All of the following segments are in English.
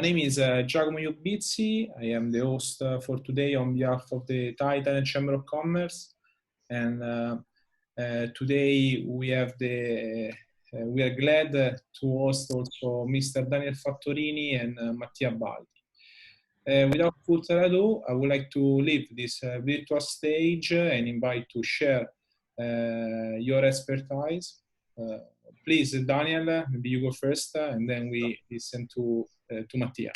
name is Giacomo Iobizzi. I am the host for today on behalf of the Thailand Chamber of Commerce. And today we have we are glad to host also Mr. Daniel Fattorini and Mattia Baldi. Without further ado, I would like to leave this virtual stage and invite to share your expertise. Please, Daniel, maybe you go first, and then we listen to Mattia.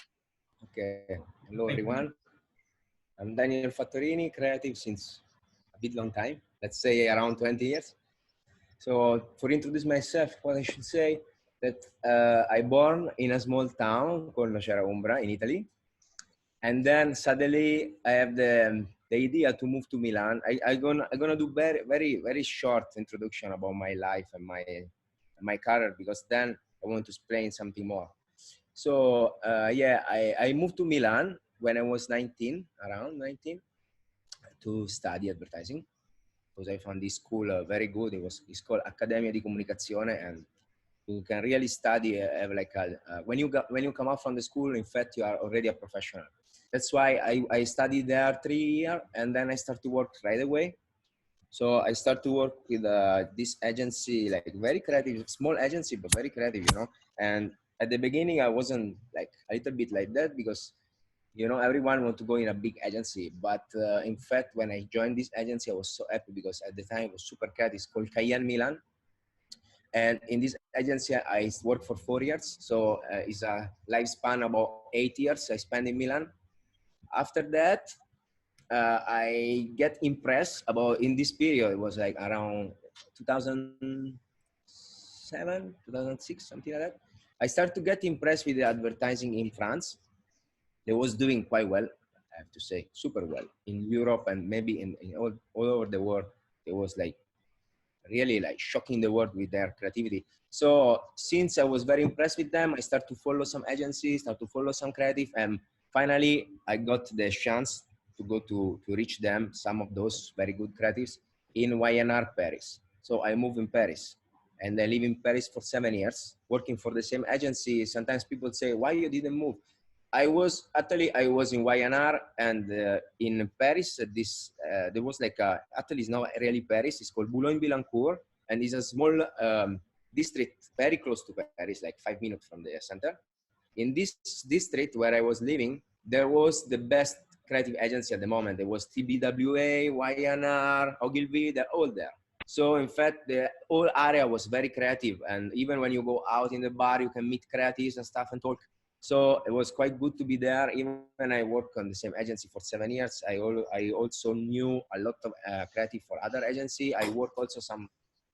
Okay. Hello, everyone. I'm Daniel Fattorini, creative since a bit long time. Let's say around 20 years. So, for introduce myself, what I should say that I born in a small town called Nocera Umbra in Italy, and then suddenly I have the idea to move to Milan. I'm gonna do very short introduction about my life and my career, because then I want to explain something more. So yeah, I moved to Milan when I was around 19, to study advertising, because I found this school very good. It's called Accademia di Comunicazione, and you can really study have like when you come out from the school, in fact, you are already a professional. That's why I studied there 3 years, and then I start to work right away. So I start to work with this agency, like very creative, small agency, but very creative, you know. And at the beginning, I wasn't like a little bit like that, because, you know, everyone want to go in a big agency. But in fact, when I joined this agency, I was so happy, because at the time it was super creative. It's called Cayenne Milan. And in this agency, I worked for 4 years. So it's a lifespan about 8 years I spent in Milan. After that, I get impressed about in this period. It was like around 2007, 2006, something like that. I started to get impressed with the advertising in France. They was doing quite well, I have to say, super well in Europe, and maybe in all over the world. It was like really like shocking the world with their creativity. So since I was very impressed with them, I started to follow some agencies, start to follow some creative, and finally I got the chance to go to reach them, some of those very good creatives in YNR Paris. So I moved in Paris, and I live in Paris for 7 years, working for the same agency. Sometimes people say, why you didn't move? I was in YNR, and in Paris, there was like actually it's not really Paris, it's called Boulogne-Billancourt, and it's a small district very close to Paris, like 5 minutes from the center. In this district where I was living, there was the best creative agency at the moment. There was TBWA, YNR, Ogilvy, they're all there. So in fact, the whole area was very creative, and even when you go out in the bar, you can meet creatives and stuff and talk. So it was quite good to be there. Even when I worked on the same agency for 7 years, I also knew a lot of creative for other agency. I worked also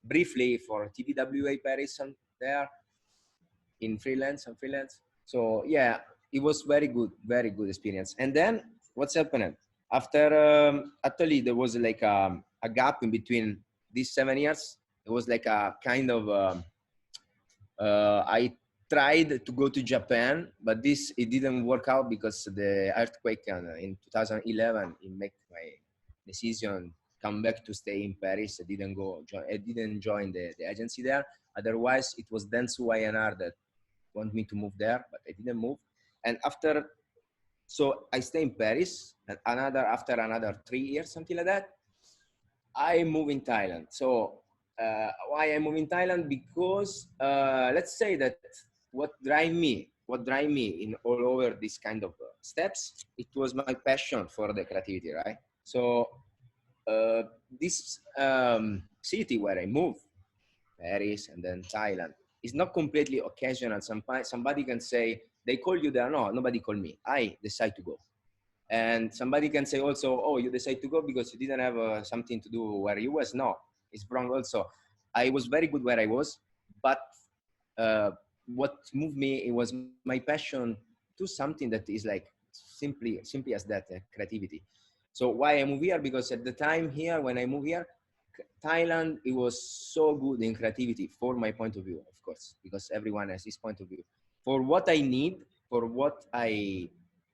briefly for TBWA Paris there in freelance. So yeah, it was very good experience. And then what's happened? After, actually there was like a gap in between these 7 years. It was like a kind of, I tried to go to Japan, but it didn't work out because the earthquake in 2011, it made my decision come back to stay in Paris. I didn't join the agency there. Otherwise, it was Dentsu YNR that wanted me to move there, but I didn't move. And so I stay in Paris, and after another 3 years, something like that, I move in Thailand. So why I move in Thailand? Because let's say that what drive me in all over this kind of steps, it was my passion for the creativity, right? So this city where I moved, Paris and then Thailand, is not completely occasional. Somebody can say, they call you there. No, nobody called me. I decide to go. And somebody can say also, oh, you decide to go because you didn't have something to do where you was. No, it's wrong also. I was very good where I was, but what moved me, it was my passion to something that is like simply as that, creativity. So why I move here? Because at the time here, when I moved here, Thailand, it was so good in creativity for my point of view, of course, because everyone has his point of view. For what I need, for what I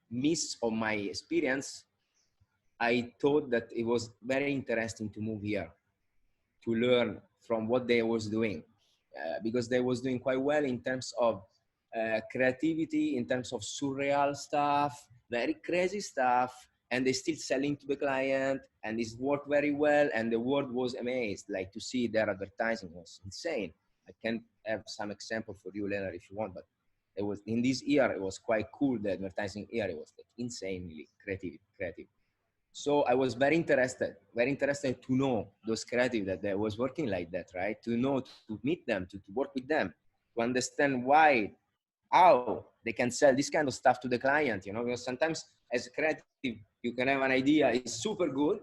miss of my experience, I thought that it was very interesting to move here, to learn from what they was doing, because they was doing quite well in terms of creativity in terms of surreal stuff, very crazy stuff, and they still selling to the client, and it's worked very well, and the world was amazed, like to see their advertising was insane. I can have some example for you later if you want, but it was in this year, it was quite cool. The advertising year, it was like insanely creative. So I was very interested to know those creative that they was working like that, right? To know, to meet them, to work with them, to understand why, how they can sell this kind of stuff to the client, you know, because sometimes as a creative, you can have an idea, it's super good,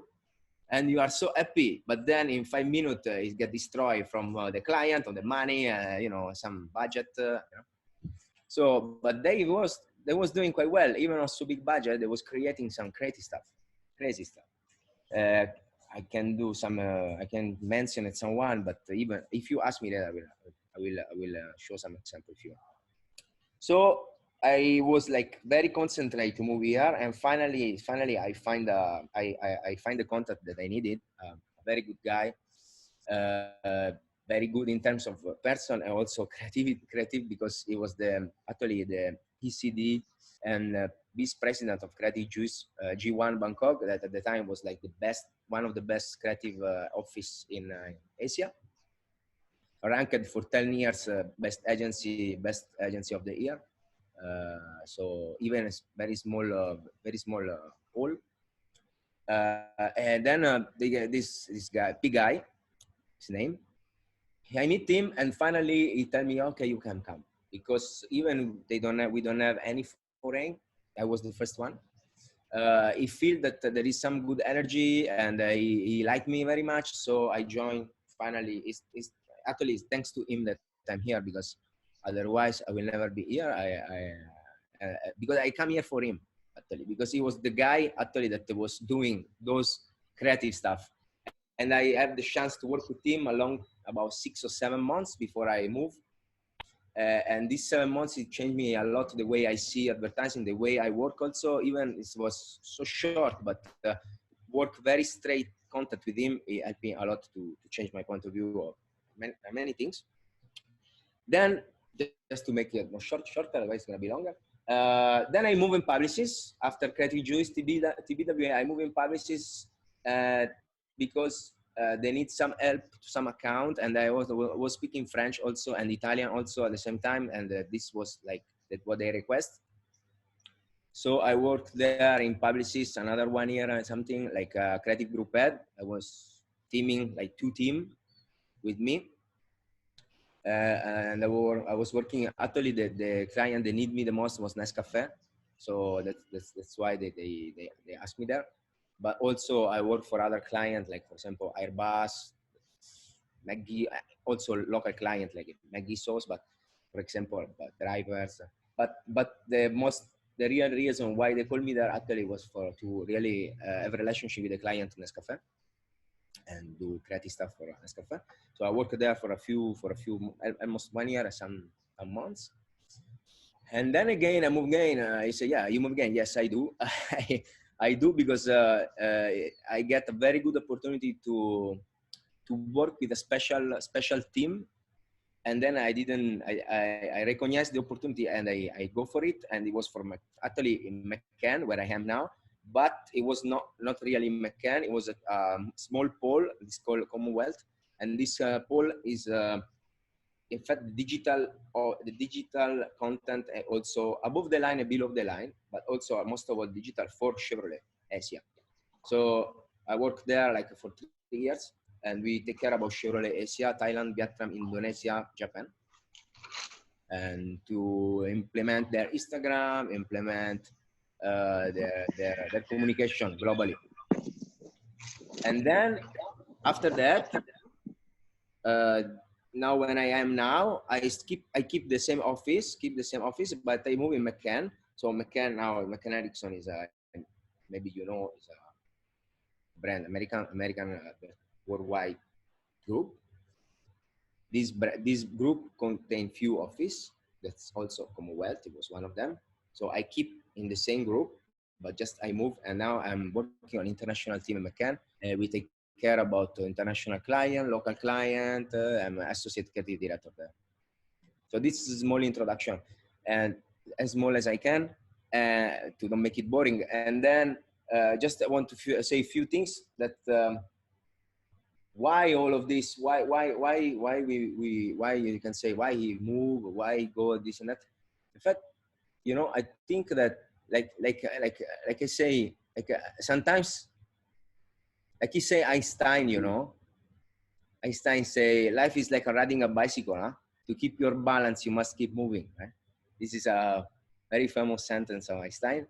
and you are so happy, but then in 5 minutes, it get destroyed from the client or the money, you know, some budget, you know? So, but they was doing quite well, even on so big budget. They was creating some crazy stuff. I can do some. I can mention it someone, but even if you ask me that, I will show some example if you want. So I was like very concentrated to move here, and finally I find the contact that I needed. A very good guy. Very good in terms of person, and also creative because he was actually the PCD and vice president of Creative Juice G1 Bangkok, that at the time was like one of the best creative office in Asia, ranked for 10 years best agency of the year. So even a very small hall. And then this guy, big guy, his name, I meet him, and finally he tell me, okay, you can come, because even we don't have any foreign. I was the first one. He feel that there is some good energy, and he liked me very much. So I joined. Finally, it's actually thanks to him that I'm here, because otherwise I will never be here. Because I come here for him, actually, because he was the guy actually that was doing those creative stuff. And I had the chance to work with him along about 6 or 7 months before I moved. And these 7 months, it changed me a lot, the way I see advertising, the way I work also. Even it was so short, but work very straight contact with him. It helped me a lot to change my point of view of many things. Then, just to make it more shorter, otherwise it's going to be longer. Then I move in publicists. After Creative Juice, TBWA, I move in publicists because they need some help to some account, and I was speaking French also and Italian also at the same time, and this was like what they request. So I worked there in publicists another 1 year and something, like a creative group head. I was teaming like 2 teams with me. And I was working, actually the client they need me the most was Nescafe. So that's why they asked me there. But also I work for other clients, like for example, Airbus, Maggi, also local client like Maggi sauce, but for example, drivers. But the real reason why they called me there actually was to really have a relationship with the client Nescafe and do creative stuff for Nescafe. So I worked there for a few almost 1 year and some months. And then again, I moved again. He said, yeah, you move again. Yes, I do. I do, because I get a very good opportunity to work with a special team. And then I recognized the opportunity, and I go for it. And it was for actually in McCann, where I am now. But it was not really McCann. It was a small pole. It's called Commonwealth. And this pole is, in fact, the digital content, also above the line and below the line, but also most of all digital for Chevrolet Asia. So I worked there like for 3 years, and we take care about Chevrolet Asia, Thailand, Vietnam, Indonesia, Japan, and to implement their Instagram, implement their communication globally. And then after that, now when I am now, I keep the same office, but I move in McCann. So McCann now, McCann Erickson is maybe you know, is a brand, American worldwide group. This group contains few offices. That's also Commonwealth. It was one of them. So I keep in the same group, but just I move, and now I'm working on international team in McCann. We take care about international client, local client. I'm associate creative director there. So this is a small introduction. and as small as I can to don't make it boring. And then just I want to say a few things that why all of this, why you can say why he move, why he go this and that. In fact, you know, I think that like I say, like sometimes, like you say Einstein, you know, Einstein say life is like riding a bicycle, huh? To keep your balance, you must keep moving, right? This is a very famous sentence of Einstein.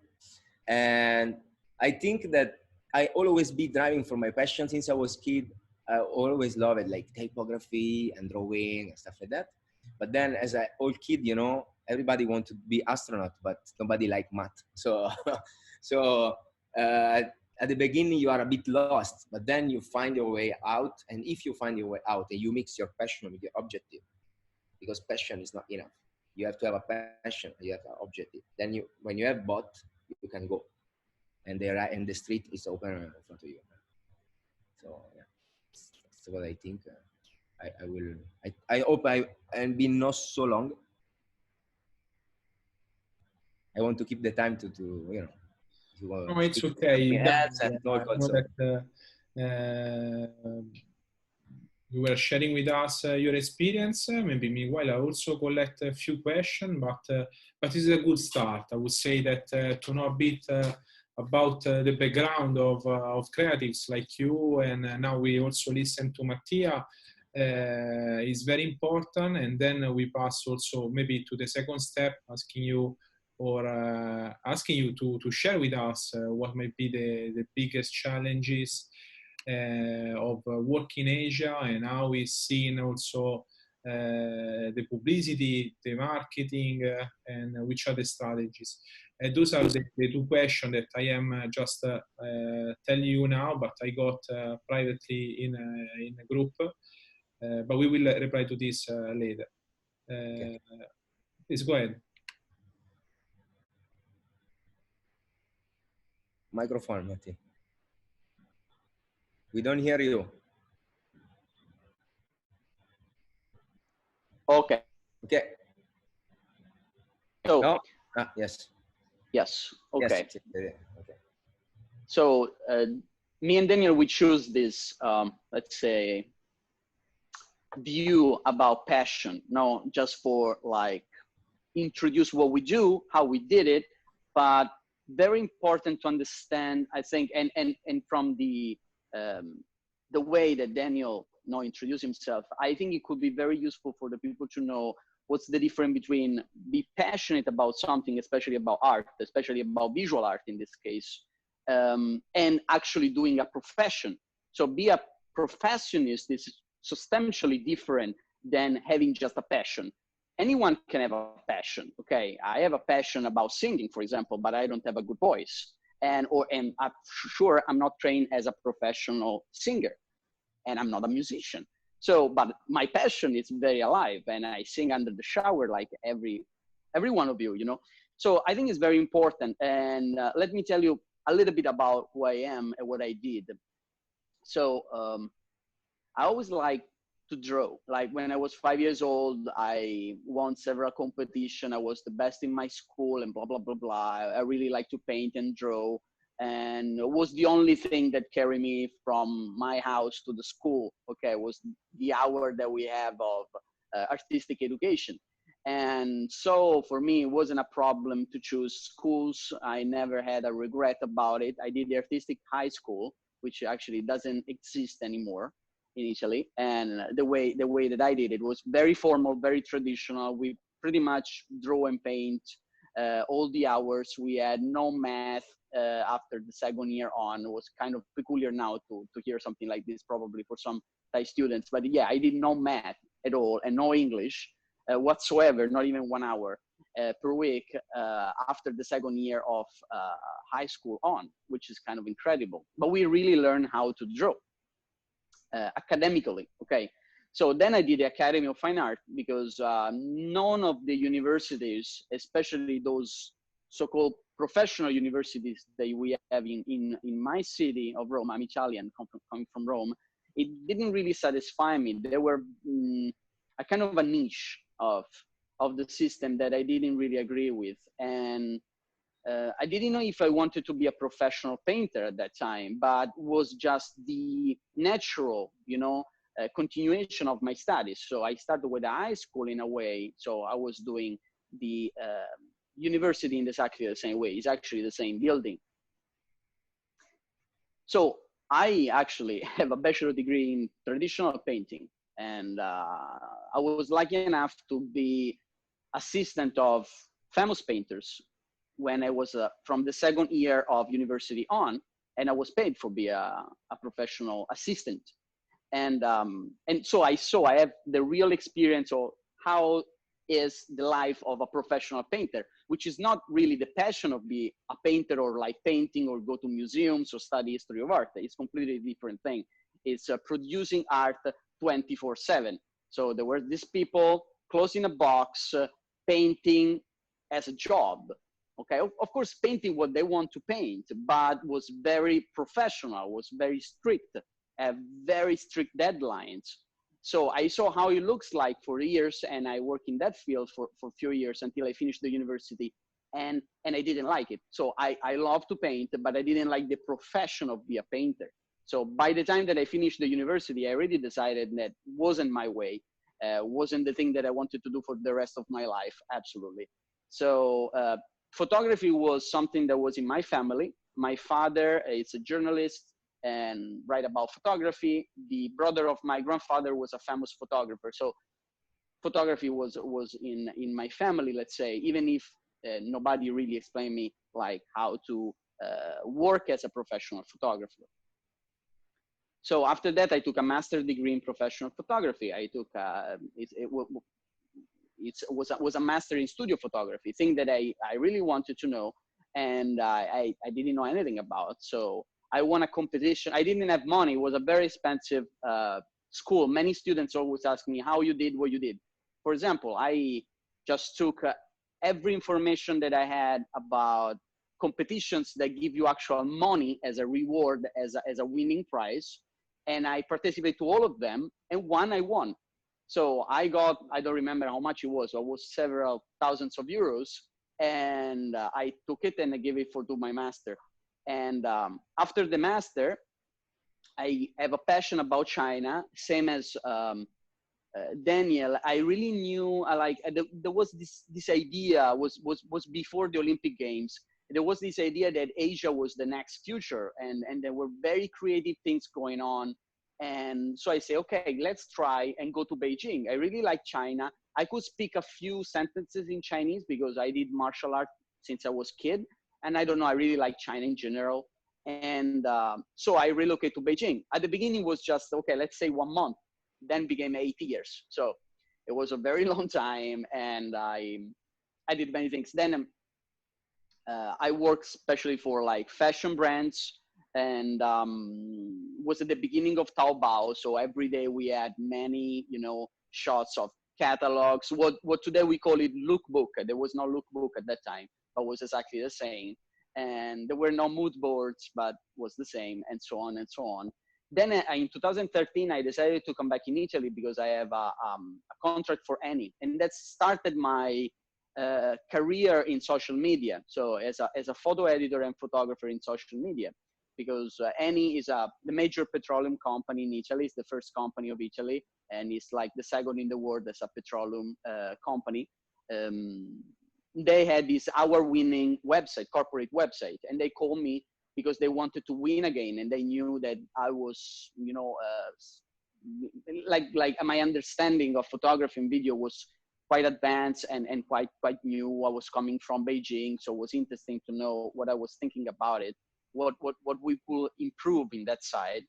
And I think that I always be driving for my passion since I was kid. I always love it, like typography and drawing and stuff like that. But then as an old kid, you know, everybody want to be astronaut, but nobody like math. So, so at the beginning you are a bit lost, but then you find your way out. And if you find your way out and you mix your passion with your objective, because passion is not enough. You have to have a passion, you have an objective. Then you, when you have both, you can go. And the street is open in front of you. So yeah, that's what I think. I hope and be not so long. I want to keep the time to you know. No, it's okay. And I know that you were sharing with us your experience. Maybe meanwhile, I also collect a few questions, but it's a good start. I would say that to know a bit about the background of creatives like you, and now we also listen to Mattia, is very important. And then we pass also maybe to the second step, asking you to share with us what might be the biggest challenges of work in Asia, and how is seen also the publicity, the marketing, and which are the strategies. Those are the two questions that I am just telling you now, but I got privately in a group. But we will reply to this later. Okay. Please go ahead. Microphone, Matti. We don't hear you. Okay. Okay. So, no? Yes. Yes. Okay. Yes. Okay. So me and Daniel, we choose this, let's say, view about passion, no, just for like introduce what we do, how we did it, but very important to understand, I think, and from the way that Daniel introduced himself, I think it could be very useful for the people to know what's the difference between be passionate about something, especially about art, especially about visual art in this case, and actually doing a profession. So be a professionist is substantially different than having just a passion. Anyone can have a passion, okay? I have a passion about singing, for example, but I don't have a good voice. And I'm sure I'm not trained as a professional singer, and I'm not a musician. So, but my passion is very alive, and I sing under the shower like every one of you, you know? So I think it's very important. And let me tell you a little bit about who I am and what I did. So I always like to draw. Like when I was 5 years old, I won several competitions. I was the best in my school and blah, blah, blah, blah. I really like to paint and draw. And it was the only thing that carried me from my house to the school. Okay, it was the hour that we have of artistic education. And so for me, it wasn't a problem to choose schools. I never had a regret about it. I did the artistic high school, which actually doesn't exist anymore in Italy. And the way that I did it was very formal, very traditional. We pretty much draw and paint all the hours. We had no math after the second year on. It was kind of peculiar now to hear something like this probably for some Thai students. But yeah, I did no math at all and no English whatsoever, not even 1 hour per week after the second year of high school on, which is kind of incredible. But we really learned how to draw academically, okay? So then I did the Academy of Fine Art because none of the universities, especially those so-called professional universities that we have in my city of Rome, I'm Italian, coming from Rome, it didn't really satisfy me. There were a kind of a niche of of the system that I didn't really agree with. And I didn't know if I wanted to be a professional painter at that time, but was just the natural, continuation of my studies. So I started with the high school in a way. So I was doing the university in exactly the same way. It's actually the same building. So I actually have a bachelor degree in traditional painting. And I was lucky enough to be assistant of famous painters when I was from the second year of university on, and I was paid for be a professional assistant. And so I have the real experience of how is the life of a professional painter, which is not really the passion of be a painter or like painting or go to museums or study history of art. It's completely different thing. It's producing art 24/7. So there were these people closed in a box, painting as a job. Okay, of course, painting what they want to paint, but was very professional, was very strict, have very strict deadlines. So I saw how it looks like for years, and I worked in that field for a few years until I finished the university, and I didn't like it. So I love to paint, but I didn't like the profession of be a painter. So by the time that I finished the university, I already decided that wasn't my way, wasn't the thing that I wanted to do for the rest of my life, absolutely. So photography was something that was in my family. My father is a journalist and write about photography. The brother of my grandfather was a famous photographer. So photography was in my family, let's say, even if nobody really explained me like how to work as a professional photographer. So after that, I took a master's degree in professional photography. I took, was a master in studio photography, thing that I really wanted to know, and I didn't know anything about. So I won a competition. I didn't have money. It was a very expensive school. Many students always ask me how you did what you did. For example, I just took every information that I had about competitions that give you actual money as a reward, as a winning prize. And I participated to all of them, and one I won. So I got, I don't remember how much it was. It was several thousands of euros. And I took it and I gave it to my master. And after the master, I have a passion about China, same as Daniel. I really knew, there was this idea, was before the Olympic Games. There was this idea that Asia was the next future, and there were very creative things going on. And so I say, okay, let's try and go to Beijing. I really like China. I could speak a few sentences in Chinese because I did martial art since I was a kid. And I don't know, I really like China in general. And so I relocated to Beijing. At the beginning was just, okay, let's say 1 month, then became 8 years. So it was a very long time, and I did many things. Then I worked especially for like fashion brands, and was at the beginning of Taobao. So every day we had many, shots of catalogs. What today we call it lookbook. There was no lookbook at that time, but was exactly the same. And there were no mood boards, but was the same, and so on and so on. Then in 2013, I decided to come back in Italy because I have a contract for Annie, and that started my career in social media. So as a photo editor and photographer in social media, because Eni is the major petroleum company in Italy. It's the first company of Italy, and it's like the second in the world as a petroleum company. They had this award-winning website, corporate website, and they called me because they wanted to win again, and they knew that I was, like my understanding of photography and video was quite advanced and quite new. I was coming from Beijing, so it was interesting to know what I was thinking about it, what we could improve in that side.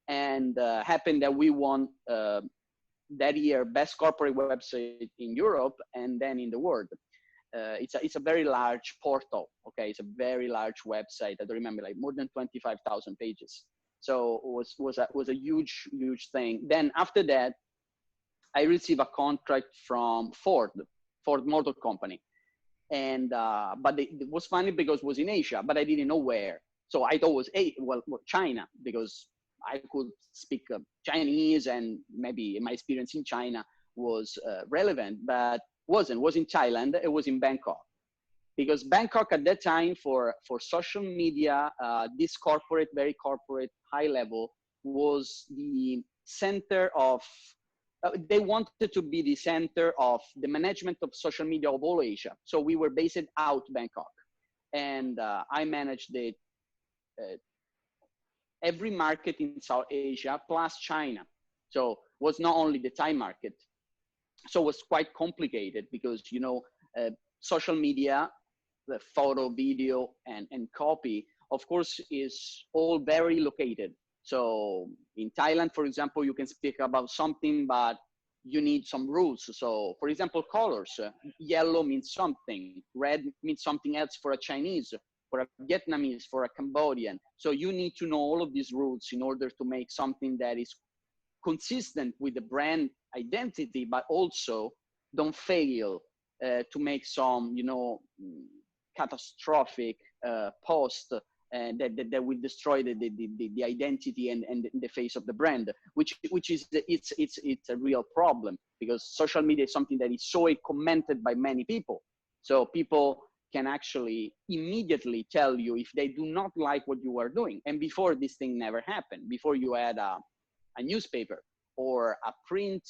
And happened that we won that year best corporate website in Europe and then in the world. It's a very large portal. Okay, it's a very large website. I don't remember, like more than 25,000 pages. So it was a huge thing. Then after that, I received a contract from Ford Motor Company. And, but it was funny because it was in Asia, but I didn't know where. So I thought it was, China, because I could speak Chinese and maybe my experience in China was relevant. But was in Thailand. It was in Bangkok. Because Bangkok at that time for social media, this corporate, very corporate, high level, was the center of, they wanted to be the center of the management of social media of all Asia. So we were based out Bangkok. And I managed every market in South Asia plus China. So was not only the Thai market. So it was quite complicated because, you know, social media, the photo, video, and copy, of course, is all very located. So in Thailand, for example, you can speak about something, but you need some rules. So for example, colors, yellow means something, red means something else for a Chinese, for a Vietnamese, for a Cambodian. So you need to know all of these rules in order to make something that is consistent with the brand identity, but also don't fail to make some, you know, catastrophic post that will destroy the identity and the face of the brand, which is it's a real problem, because social media is something that is so commented by many people. So people can actually immediately tell you if they do not like what you are doing. And before, this thing never happened. Before, you had a newspaper or a print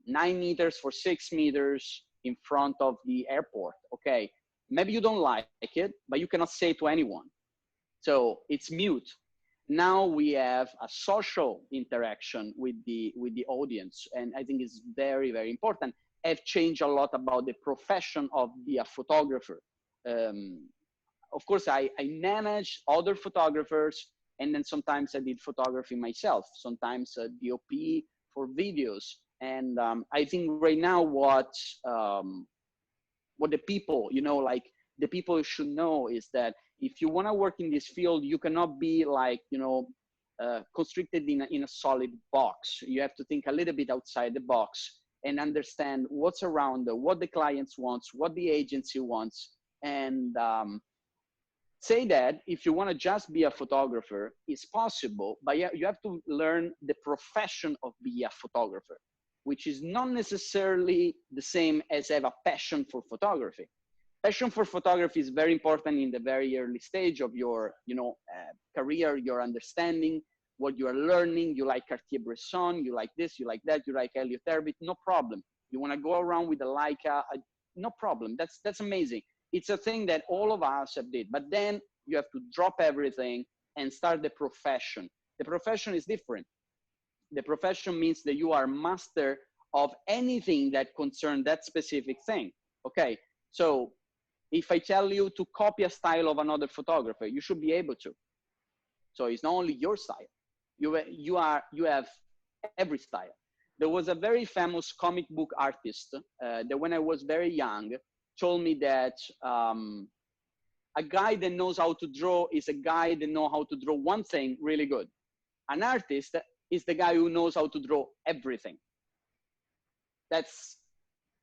9 meters for 6 meters in front of the airport. Okay, maybe you don't like it, but you cannot say it to anyone. So it's mute. Now we have a social interaction with the audience, and I think it's very, very important. I've changed a lot about the profession of being a photographer. Of course, I manage other photographers, and then sometimes I did photography myself, sometimes DOP for videos. And I think right now what the people, you know, like the people should know is that if you want to work in this field, you cannot be like, you know, constricted in a solid box. You have to think a little bit outside the box and understand what's around, what the clients wants, what the agency wants. And say that if you want to just be a photographer, it's possible, but you have to learn the profession of being a photographer, which is not necessarily the same as have a passion for photography. Passion for photography is very important in the very early stage of your, you know, career, your understanding, what you are learning. You like Cartier-Bresson, you like this, you like that, you like Elliott Erwitt, no problem. You want to go around with a Leica, no problem. That's amazing. It's a thing that all of us have did, but then you have to drop everything and start the profession. The profession is different. The profession means that you are master of anything that concerns that specific thing. Okay, so if I tell you to copy a style of another photographer, you should be able to. So it's not only your style. You have every style. There was a very famous comic book artist that when I was very young told me that a guy that knows how to draw is a guy that knows how to draw one thing really good. An artist is the guy who knows how to draw everything. That's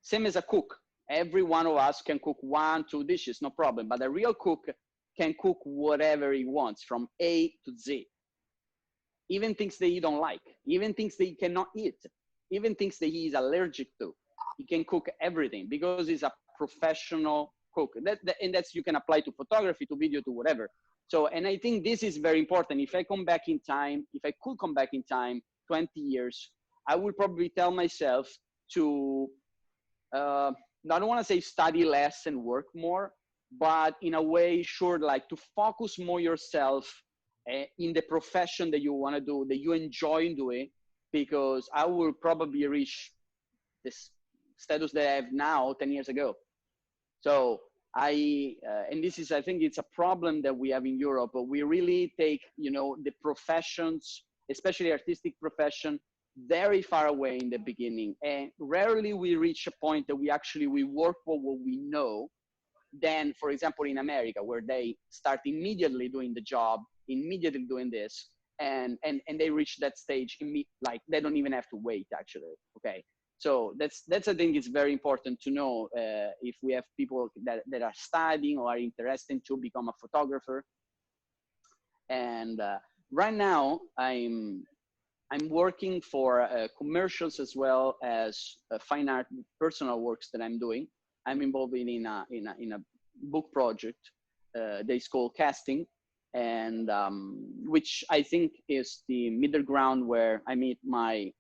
same as a cook. Every one of us can cook 1, 2 dishes, no problem. But a real cook can cook whatever he wants from A to Z. Even things that he don't like, even things that he cannot eat, even things that he is allergic to. He can cook everything because he's a professional cook. And that's, you can apply to photography, to video, to whatever. So, and I think this is very important. If I come back in time, if I could come back in time, 20 years, I would probably tell myself to, I don't want to say study less and work more, but in a way, sure, like to focus more yourself in the profession that you want to do, that you enjoy doing, because I will probably reach this status that I have now 10 years ago. So and this is, I think it's a problem that we have in Europe, but we really take, you know, the professions, especially artistic profession, very far away in the beginning. And rarely we reach a point that we work for what we know. Then, for example, in America, where they start immediately doing the job, immediately doing this, and they reach that stage, like they don't even have to wait, actually, okay? So that's I think it's very important to know if we have people that are studying or are interested to become a photographer. And right now, I'm I'm working for commercials as well as fine art personal works that I'm doing. I'm involved in a book project that is called Casting, and which I think is the middle ground where I meet my,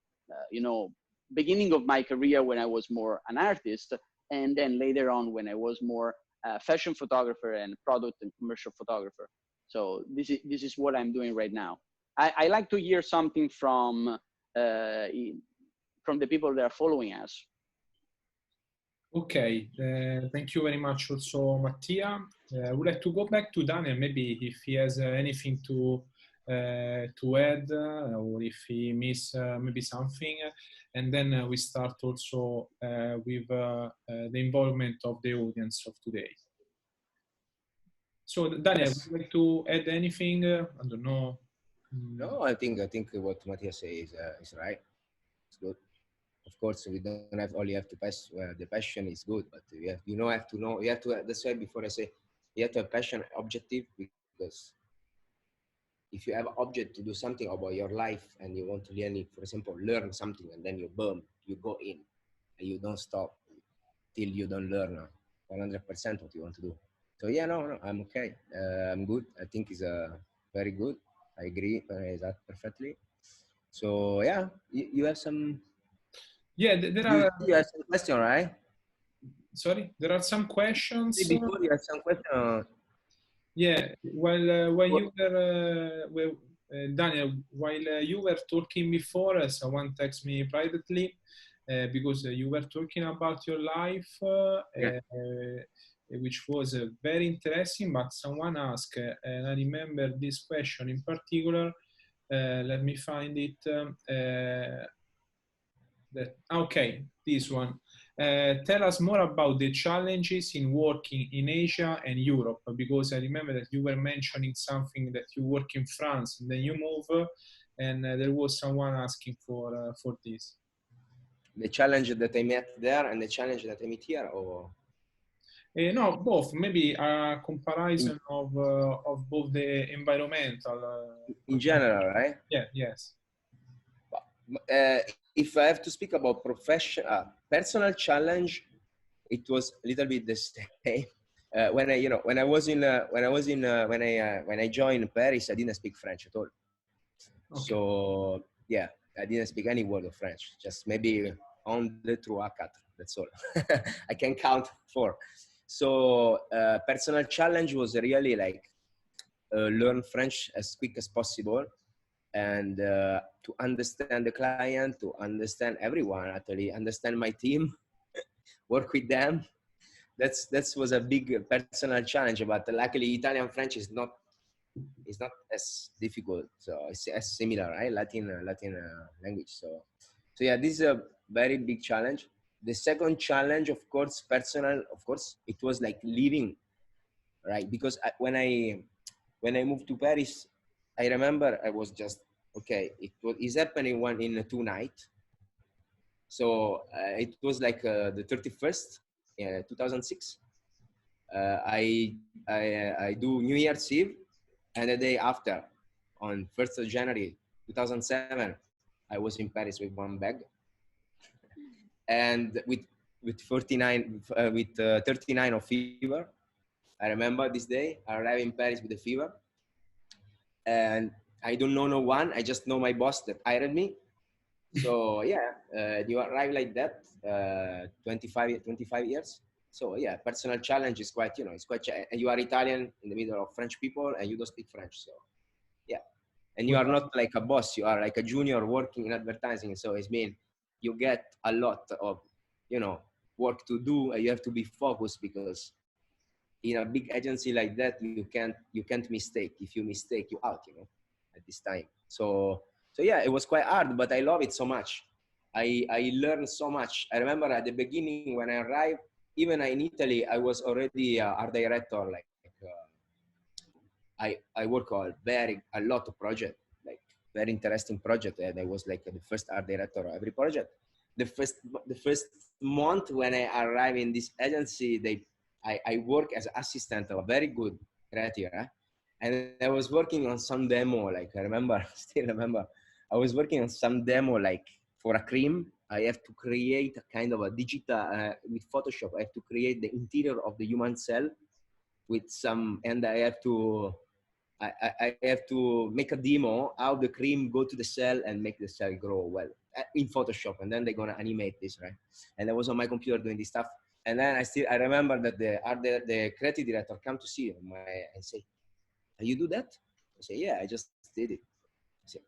beginning of my career when I was more an artist, and then later on when I was more fashion photographer and product and commercial photographer. So this is what I'm doing right now. I like to hear something from the people that are following us. Okay, thank you very much also, Mattia. I would like to go back to Daniel, maybe if he has anything to add, or if he missed maybe something, and then we start also with the involvement of the audience of today. So Daniel, Yes. would you like to add anything? I don't know. No, I think what Mattia says is right. It's good. Of course, we don't have to pass. The passion is good, but you have to know. You have to. That's why before I say you have to have passion, objective, because if you have an object to do something about your life and you want to really, for example, learn something, and then you go in and you don't stop till you don't learn 100% what you want to do. So yeah, no, I'm okay. I'm good. I think it's very good. I agree that perfectly. So yeah, you have some. Yeah, there are. You have some question, right? Sorry, there are some questions. Before you have some question. Yeah, while you were Daniel, while you were talking before, someone texted me privately because you were talking about your life, Yeah. which was very interesting. But someone asked, and I remember this question in particular. Let me find it. Okay, this one. Tell us more about the challenges in working in Asia and Europe, because I remember that you were mentioning something that you work in France and then you move, and there was someone asking for this. The challenge that I met there and the challenge that I meet here, or No, both. Maybe a comparison of both the environmental. In general, right? Yeah. Yes. If I have to speak about personal challenge, it was a little bit the same. When I joined Paris, I didn't speak French at all. Okay. So yeah, I didn't speak any word of French. Just maybe on the trois quatre. That's all. I can count 4. So personal challenge was really like learn French as quick as possible, and to understand the client, to understand everyone, actually understand my team, work with them. That was a big personal challenge. But luckily, Italian French is not as difficult. So it's as similar, right? Latin language. So yeah, this is a very big challenge. The second challenge, of course, personal. Of course, it was like living, right? Because when I moved to Paris, I remember I was just okay. It's happening in 2 nights. So it was like the 31st, 2006. I do New Year's Eve, and the day after, on 1st of January 2007, I was in Paris with 1 bag, and with 39 of fever. I remember this day. I arrived in Paris with a fever, and I don't know no one. I just know my boss that hired me. So yeah, you arrive like that, 25 years. So yeah, personal challenge is quite, it's quite, and you are Italian in the middle of French people and you don't speak French. So yeah, and you are not like a boss, you are like a junior working in advertising. So it's mean you get a lot of, work to do, and you have to be focused, because in a big agency like that, you can't mistake. If you mistake, you out, at this time. So yeah, it was quite hard, but I love it so much. I learned so much. I remember at the beginning when I arrived, even in Italy, I was already art director. Like I work on a lot of projects, like very interesting project, and I was like the first art director of every project. The first month when I arrived in this agency, I work as assistant of a very good creative, and I was working on some demo. Like I still remember, I was working on some demo, like for a cream. I have to create a kind of a digital, with Photoshop, I have to create the interior of the human cell with some, and I have to make a demo how the cream go to the cell and make the cell grow well in Photoshop, and then they're gonna animate this, right? And I was on my computer doing this stuff, and then I remember that the creative director come to see and say, "You do that?" I say, "Yeah, I just did it." I say,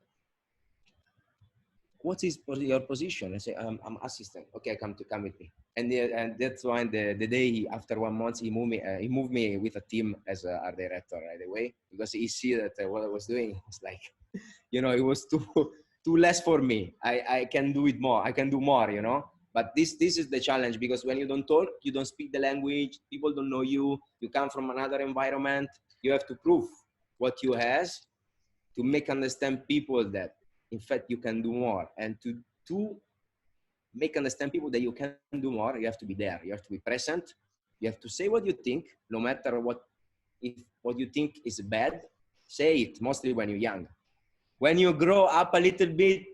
"What is your position?" I say, I'm assistant." "Okay, come with me." And that's why the day after 1 month, he moved me with a team as a art director right away, because he see that what I was doing was like, you know, it was too less for me. I can do it more. I can do more, you know. But this is the challenge, because when you don't talk, you don't speak the language, people don't know you, you come from another environment, you have to prove what you has to make understand people that in fact you can do more. And to make understand people that you can do more, you have to be there, you have to be present, you have to say what you think, no matter what. If what you think is bad, say it, mostly when you're young. When you grow up a little bit,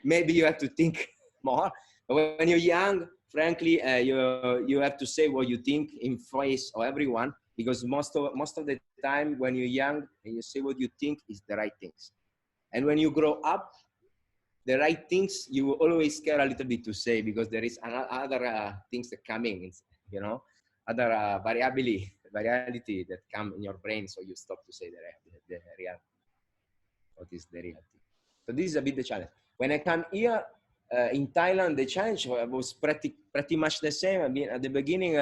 maybe you have to think more. But when you're young, frankly, you have to say what you think in face of everyone, because most of the time when you're young and you say what you think is the right things. And when you grow up, the right things you always care a little bit to say, because there is other things that come in, you know, other variability that come in your brain, so you stop to say the reality. What is the reality? So this is a bit the challenge. When I come here in Thailand, the challenge was pretty much the same. I mean, at the beginning,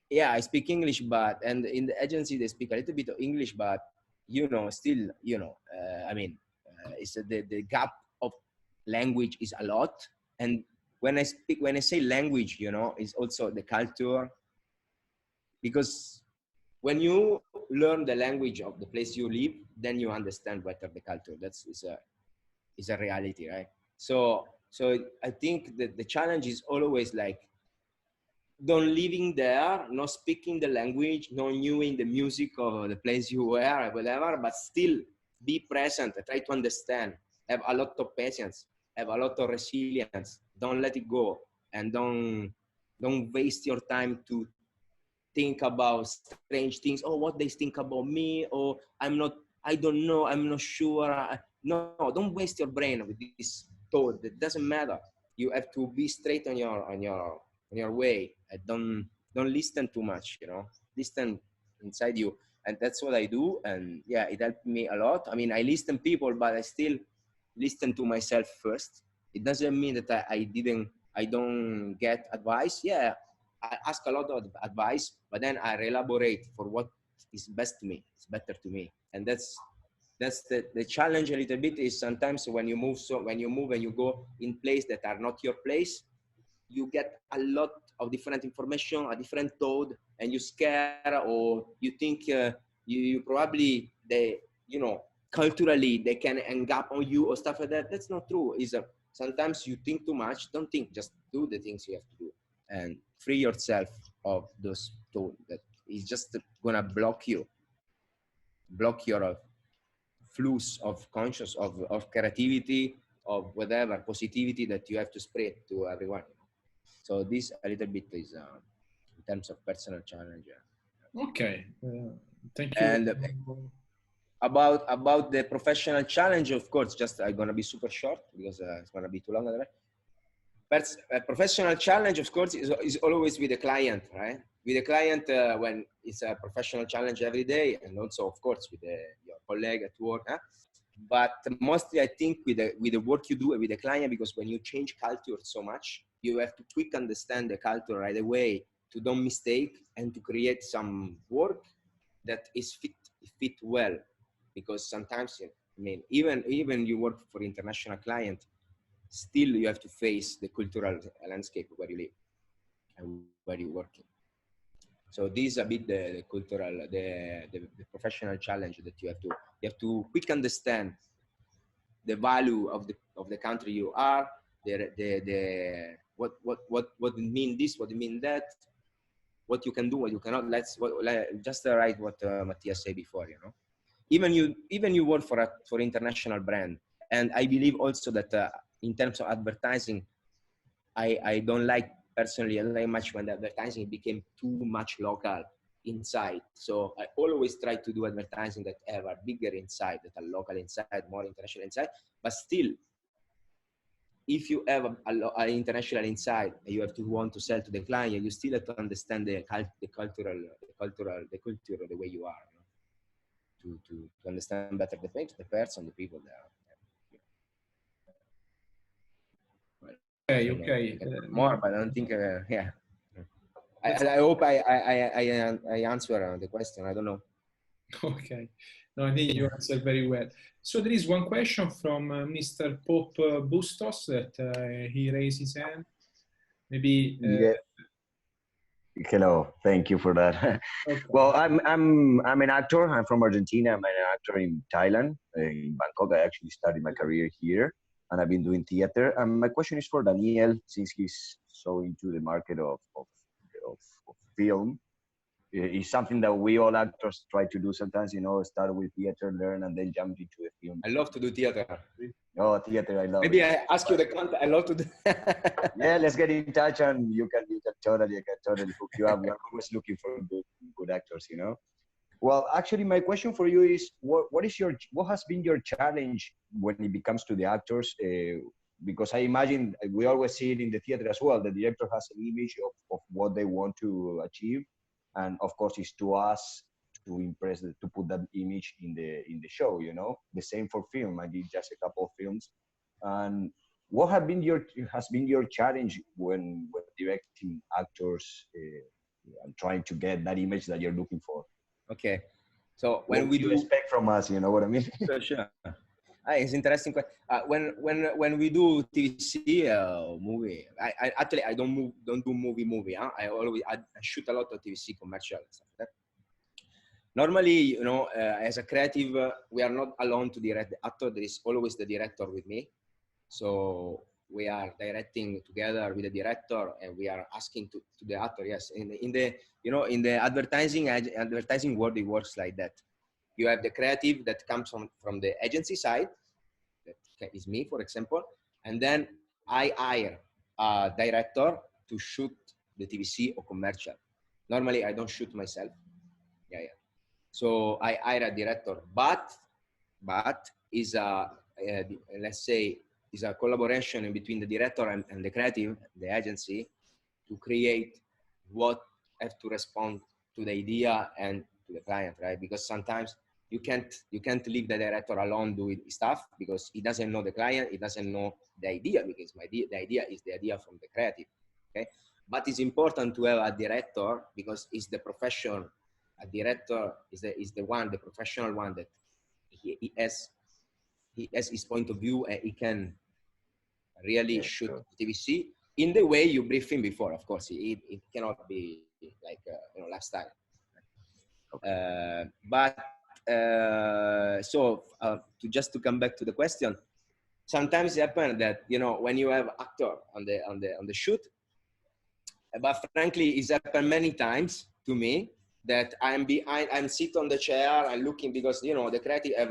yeah, I speak English, and in the agency they speak a little bit of English, but you know, still, you know, I mean, it's the gap of language is a lot. And when I say language, you know, it's also the culture, because when you learn the language of the place you live, then you understand better the culture. Is a reality, right? So I think that the challenge is always like, don't living there, not speaking the language, not knowing the music of the place you were, or whatever, but still be present, try to understand, have a lot of patience, have a lot of resilience, don't let it go, and don't waste your time to think about strange things. Oh, what they think about me, or I don't know, I'm not sure. No, don't waste your brain with this thought. It doesn't matter. You have to be straight on your way. Don't listen too much, you know. Listen inside you. And that's what I do. And yeah, it helped me a lot. I mean, I listen people, but I still listen to myself first. It doesn't mean that I don't get advice. Yeah, I ask a lot of advice, but then I elaborate for what is best to me. It's better to me. And that's the challenge a little bit, is sometimes when you move and you go in places that are not your place, you get a lot of different information, a different thought, and you scare, or you think you probably, you know, culturally they can hang up on you or stuff like that. That's not true. Sometimes you think too much. Don't think, just do the things you have to do and free yourself of those thoughts that is just gonna block your flows of conscious, of creativity, of whatever positivity that you have to spread to everyone. So this a little bit is in terms of personal challenge. Okay, thank you. And about the professional challenge, of course, just I'm gonna be super short because it's gonna be too long. But a professional challenge, of course, is always with the client, right? With the client when it's a professional challenge every day, and also, of course, with your colleague at work. Huh? But mostly, I think with the work you do with the client, because when you change culture so much, you have to quick understand the culture right away to don't mistake and to create some work that is fit well. Because sometimes, I mean, even you work for international client, still you have to face the cultural landscape where you live and where you're working. So this is a bit the cultural, the professional challenge that you have to quick understand the value of the country you are, what it mean this, what it mean that, what you can do, what you cannot. Just write what Mattia said before, you know. Even you work for international brand, And I believe also that in terms of advertising, I don't like personally, I don't like much when the advertising became too much local inside. So I always try to do advertising that have a bigger inside, that are local inside, more international inside. But still, if you have an international inside, you have to want to sell to the client, you still have to understand the culture, the way you are, you know, to understand better the person, the people there. Okay. More, but I don't think. Yeah. I hope I answer the question. I don't know. Okay. No, I think you answered very well. So there is one question from Mr. Pop Bustos that he raised his hand. Maybe. Yeah. Hello. Thank you for that. Okay. Well, I'm an actor. I'm from Argentina. I'm an actor in Thailand, in Bangkok. I actually started my career here, and I've been doing theater. And my question is for Daniel, since he's so into the market of film. It's something that we all actors try to do sometimes, you know, start with theater, learn, and then jump into the film. I love to do theater. Oh, theater, I love Maybe it. I ask you the contact. I love to do. Yeah, let's get in touch, and you can totally hook you up. We're always looking for good actors, you know. Well, actually, my question for you is, what has been your challenge when it comes to the actors? Because I imagine we always see it in the theater as well. The director has an image of what they want to achieve, and of course, it's to us to impress, to put that image in the show. You know, the same for film. I did just a couple of films, and what has been your challenge when directing actors and trying to get that image that you're looking for? Okay, so when what we do do you expect from us, you know what I mean? sure. It's interesting. When we do TVC movie, I actually I don't do movie. Huh? I shoot a lot of TVC commercial and stuff like that. Normally, you know, as a creative, we are not alone to direct the actor. There is always the director with me. So we are directing together with the director, and we are asking to the actor. Yes, in the advertising world, it works like that. You have the creative that comes from the agency side, that is me, for example, and then I hire a director to shoot the TVC or commercial. Normally, I don't shoot myself. Yeah. So I hire a director, but is let's say is a collaboration in between the director and the creative, the agency, to create what have to respond to the idea and to the client, right? Because sometimes you can't leave the director alone doing stuff because he doesn't know the client, he doesn't know the idea, because the idea is the idea from the creative, okay? But it's important to have a director because it's the profession. A director is the professional one that he has his point of view, and he can really shoot TVC in the way you brief him before. Of course, it cannot be like lifestyle. To come back to the question, sometimes it happens that, you know, when you have actor on the shoot, but frankly, it's happened many times to me that I'm sit on the chair and looking, because, you know, the creative have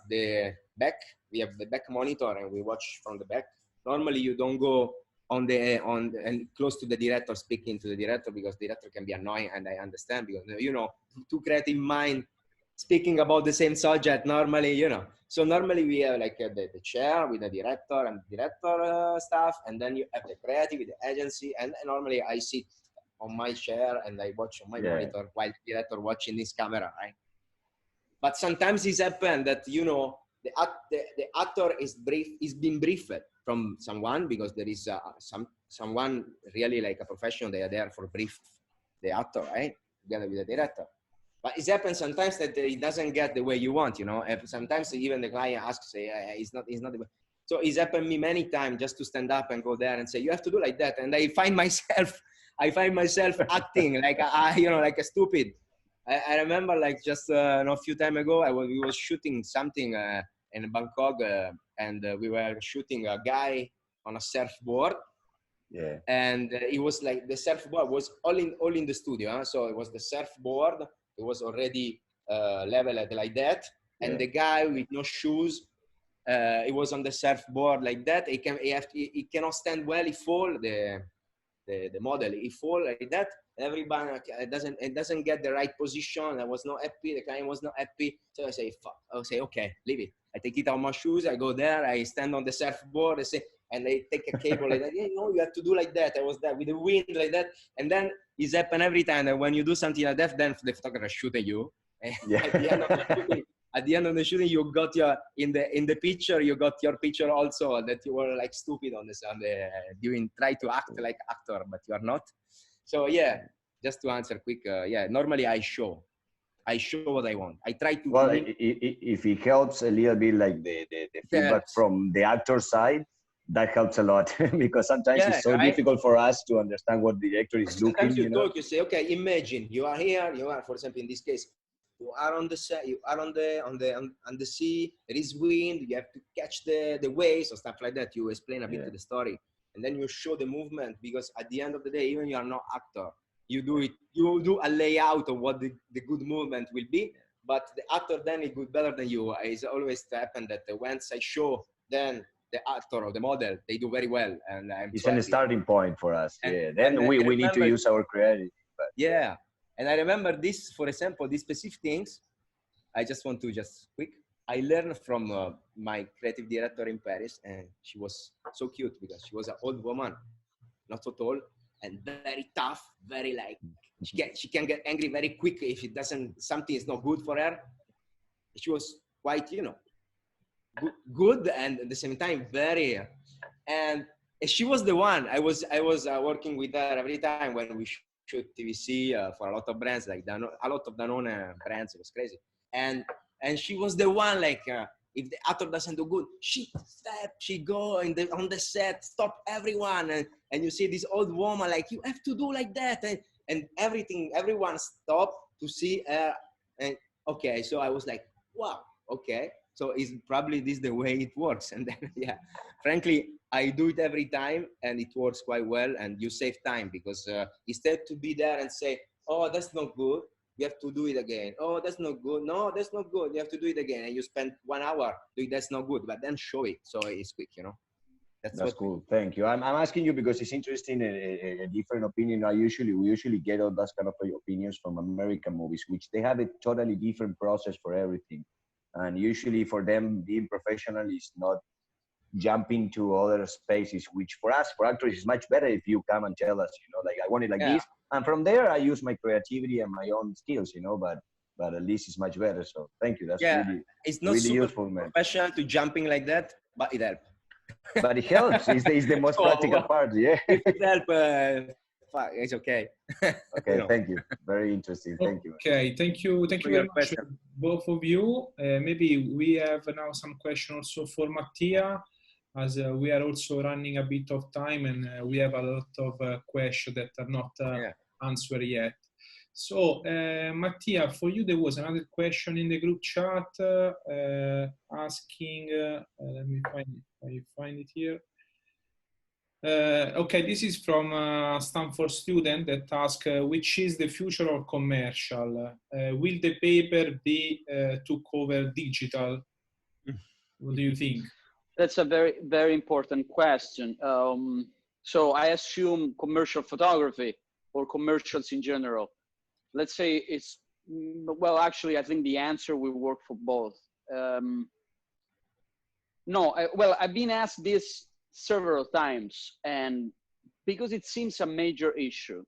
the back, we have the back monitor and we watch from the back. Normally you don't go on and close to the director, speaking to the director, because the director can be annoying, and I understand, because, you know, two creative mind speaking about the same subject normally, you know. So normally we have like the chair with the director and director staff, and then you have the creative with the agency, and normally I sit on my chair and I watch on my monitor while the director watching this camera, right? But sometimes it's happened that, you know, the actor is being briefed from someone, because there is someone really like a professional. They are there for brief the actor, right, together with the director. But it happens sometimes that it doesn't get the way you want, you know. And sometimes even the client asks, say, it's not the way. So it's happened me many times just to stand up and go there and say, you have to do like that. And I find myself acting like like a stupid. I remember like just a few time ago, we was shooting something in Bangkok, and we were shooting a guy on a surfboard. Yeah. And it was like the surfboard was all in the studio. Huh? So it was the surfboard. It was already leveled like that. And the guy with no shoes He was on the surfboard like that. He cannot stand well. He fall the model. He fall like that. Everybody doesn't get the right position. I was not happy. The client was not happy. So I say, fuck. I say, okay, leave it. I take it out my shoes. I go there. I stand on the surfboard. I say, and they take a cable like that. Yeah, you know, you have to do like that. I was there with the wind like that. And then it's happen every time that when you do something like that, then the photographer shoot at you. Yeah. At the end of the shooting, you got your in the picture. You got your picture also that you were like stupid on the doing try to act like actor, but you are not. So yeah, just to answer quick. Yeah, normally I show what I want. I try to. Well, if it helps a little bit, like the feedback from the actor side, that helps a lot because sometimes it's so difficult for us to understand what the director is looking. Sometimes you say, okay, imagine you are here. You are, for example, in this case, you are on the set. You are on the sea. There is wind. You have to catch the waves or stuff like that. You explain a bit to the story, and then you show the movement, because at the end of the day, even you are not actor, you do a layout of what the good movement will be, but the actor then is good better than you. It's always happened that once I show, then the actor or the model, they do very well, and it's a starting point for us. Then we need to use our creativity. But yeah, and I remember this, for example, these specific things. I just want to quick. I learned from my creative director in Paris, and she was so cute because she was an old woman, not so tall, and very tough, very like, she can get angry very quick if something is not good for her. She was quite, good, and at the same time very, and she was the one. I was working with her every time when we shoot TVC for a lot of brands, like a lot of Danone brands. It was crazy, and she was the one, like, if the actor doesn't do good, she go on the set, stop everyone, and you see this old woman, like, you have to do like that, and everyone stopped to see her, and okay, so I was like, wow, okay, so it's probably this the way it works, and then yeah, frankly, I do it every time, and it works quite well, and you save time, because instead to be there and say, oh, that's not good, you have to do it again. Oh, that's not good. No, that's not good. You have to do it again. And you spend 1 hour doing that's not good, but then show it. So it's quick, That's cool. Thank you. I'm asking you because it's interesting, a different opinion. We usually get all those kind of opinions from American movies, which they have a totally different process for everything. And usually for them, being professional is not jumping to other spaces, which for us, for actors, is much better if you come and tell us, like, I want it like this. And from there, I use my creativity and my own skills, but at least it's much better. So thank you. That's really, it's not really super useful, man. Professional to jumping like that, but it helps. But it helps. It's the most practical part. Yeah. If it helps, it's okay. Okay. Thank you. Very interesting. Thank you. Okay. Thank you very much, both of you. Maybe we have now some questions also for Mattia, as we are also running a bit of time, and we have a lot of questions that are not answered yet. So, Mattia, for you, there was another question in the group chat asking, let me find it here. Okay, this is from a Stanford student that asks, which is the future of commercial? Will the paper be took over digital? What do you think? That's a very, very important question. So I assume commercial photography or commercials in general. Let's say it's, well, actually, I think the answer will work for both. Well, I've been asked this several times, and because it seems a major issue.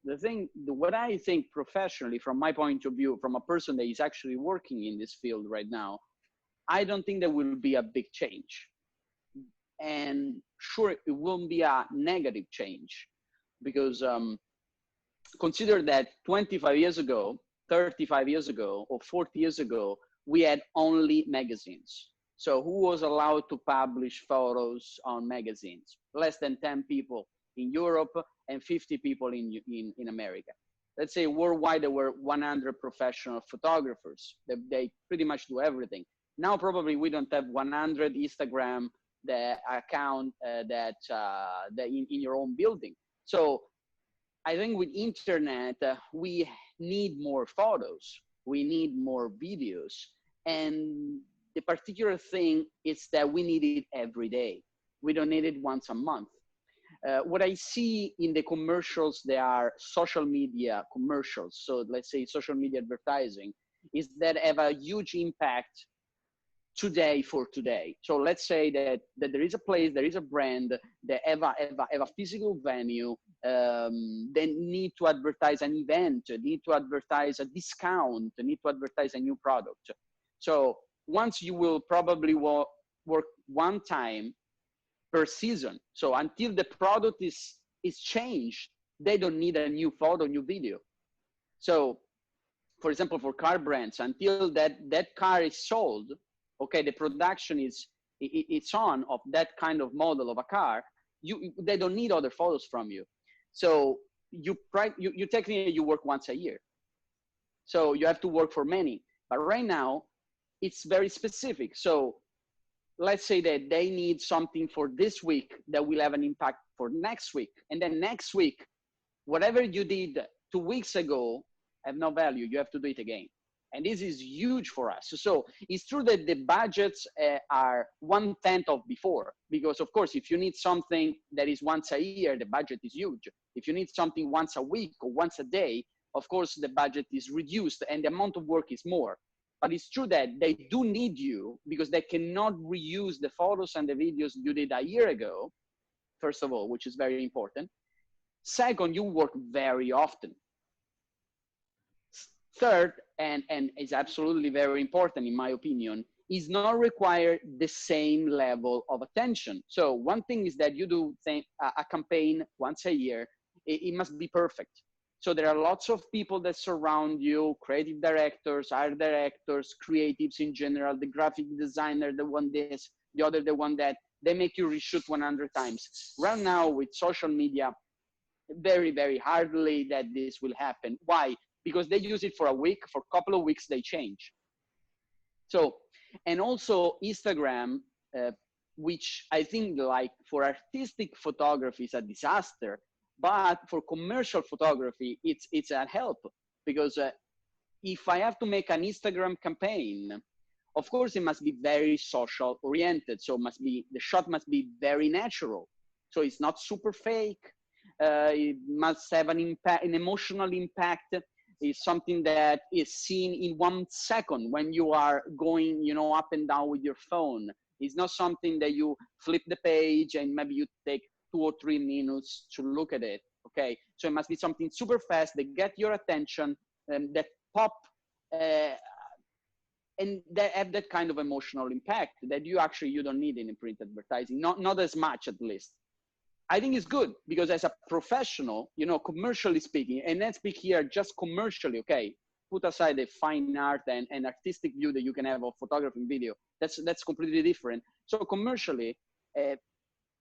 What I think professionally, from my point of view, from a person that is actually working in this field right now, I don't think there will be a big change. And sure, it won't be a negative change, because consider that 25 years ago, 35 years ago, or 40 years ago, we had only magazines. So who was allowed to publish photos on magazines? Less than 10 people in Europe and 50 people in America. Let's say worldwide, there were 100 professional photographers. They pretty much do everything. Now, probably we don't have 100 Instagram the account that in your own building. So I think with internet, we need more photos, we need more videos, and the particular thing is that we need it every day. We don't need it once a month. What I see in the commercials, they are social media commercials. So let's say social media advertising is that have a huge impact today for today. So let's say that there is a place, there is a brand that have a physical venue, they need to advertise an event, need to advertise a discount, need to advertise a new product. So once you will probably work one time per season. So until the product is changed, they don't need a new photo, new video. So for example, for car brands, until that car is sold, okay, the production it's on of that kind of model of a car, they don't need other photos from you. So you technically you work once a year. So you have to work for many. But right now, it's very specific. So let's say that they need something for this week that will have an impact for next week. And then next week, whatever you did 2 weeks ago have no value. You have to do it again. And this is huge for us. So it's true that the budgets are 1/10 of before, because of course, if you need something that is once a year, the budget is huge. If you need something once a week or once a day, of course, the budget is reduced and the amount of work is more. But it's true that they do need you because they cannot reuse the photos and the videos you did a year ago, first of all, which is very important. Second, you work very often. Third, and is absolutely very important in my opinion, is not require the same level of attention. So one thing is that you do a campaign once a year, it must be perfect. So there are lots of people that surround you, creative directors, art directors, creatives in general, the graphic designer, the one this, the other, the one that, they make you reshoot 100 times. Right now with social media, very, very hardly that this will happen. Why? Because they use it for a week, for a couple of weeks, they change. So, and also Instagram, which I think like for artistic photography is a disaster, but for commercial photography, it's a help because if I have to make an Instagram campaign, of course it must be very social oriented. So the shot must be very natural. So it's not super fake. It must have an impact, an emotional impact. It's something that is seen in 1 second when you are going, up and down with your phone. It's not something that you flip the page and maybe you take 2 or 3 minutes to look at it. Okay, so it must be something super fast that get your attention, that pop, and that have that kind of emotional impact that you don't need in print advertising, not as much at least. I think it's good because as a professional, commercially speaking, and let's speak here just commercially, okay, put aside the fine art and artistic view that you can have of photography and video. That's completely different. So commercially,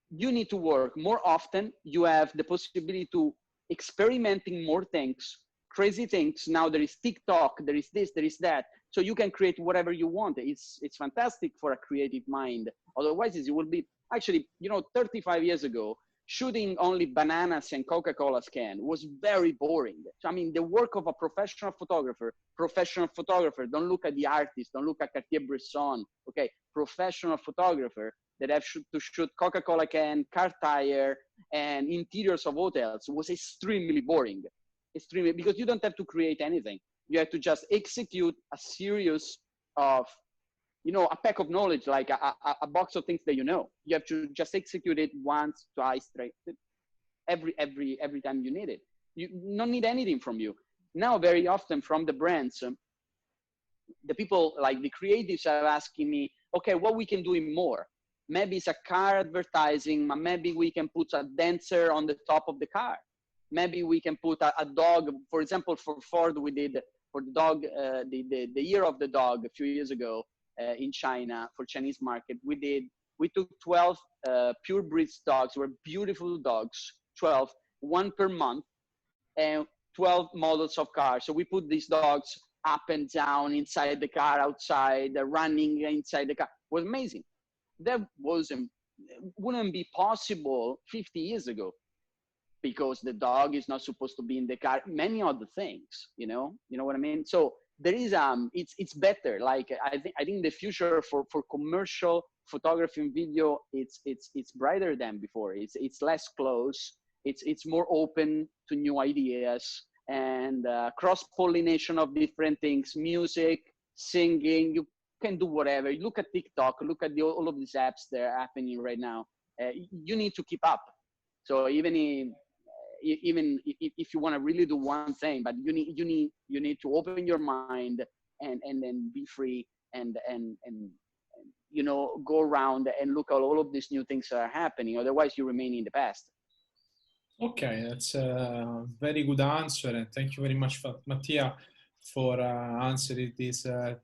you need to work more often. You have the possibility to experimenting more things, crazy things. Now there is TikTok, there is this, there is that. So you can create whatever you want. It's fantastic for a creative mind. Otherwise, it will be actually, 35 years ago, shooting only bananas and Coca-Cola can was very boring. So, I mean, the work of a professional photographer, don't look at the artist, don't look at Cartier-Bresson, okay? Professional photographer that have to shoot Coca-Cola can, car tire, and interiors of hotels was extremely boring. Extremely, because you don't have to create anything. You have to just execute a series of, a pack of knowledge, like a box of things that you have to just execute it once, twice, three, every time you need it. You don't need anything from you. Now, very often from the brands, the people, like the creatives are asking me, okay, what we can do in more? Maybe it's a car advertising, maybe we can put a dancer on the top of the car. Maybe we can put a dog, for example, for Ford, we did for the dog, the year of the dog a few years ago. In China for Chinese market, we took 12 pure breeds dogs, were beautiful dogs, 12, one per month, and 12 models of cars. So we put these dogs up and down inside the car, outside, running inside the car. It was amazing. That wouldn't be possible 50 years ago because the dog is not supposed to be in the car. Many other things, you know what I mean? So there is it's better. Like I think the future for commercial photography and video, it's brighter than before. It's less close. It's more open to new ideas and cross-pollination of different things, music, singing. You can do whatever. You look at TikTok, look at all of these apps that are happening right now. You need to keep up. So even if you want to really do one thing, but you need to open your mind and then be free and you know, go around and look at all of these new things that are happening. Otherwise, you remain in the past. Okay, that's a very good answer, and thank you very much, Mattia, for answering this. I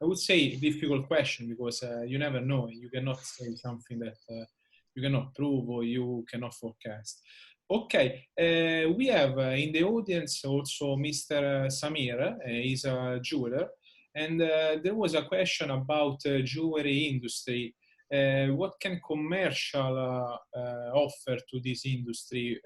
would say difficult question, because you never know. You cannot say something that you cannot prove or you cannot forecast. Okay, we have in the audience also Mr. Samir. He's a jeweler, and there was a question about jewelry industry. What can commercial offer to this industry?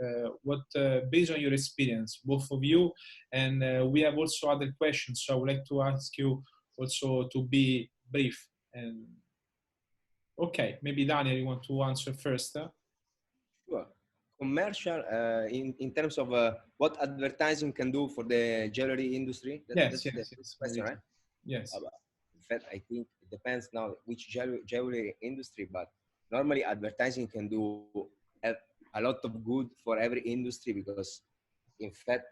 Based on your experience, both of you, and we have also other questions. So I would like to ask you also to be brief. And okay, maybe Daniel, you want to answer first? Sure. Commercial in terms of what advertising can do for the jewelry industry. Yes, That's the question, right? Yes. In fact, I think it depends now which jewelry industry, but normally advertising can do a lot of good for every industry, because in fact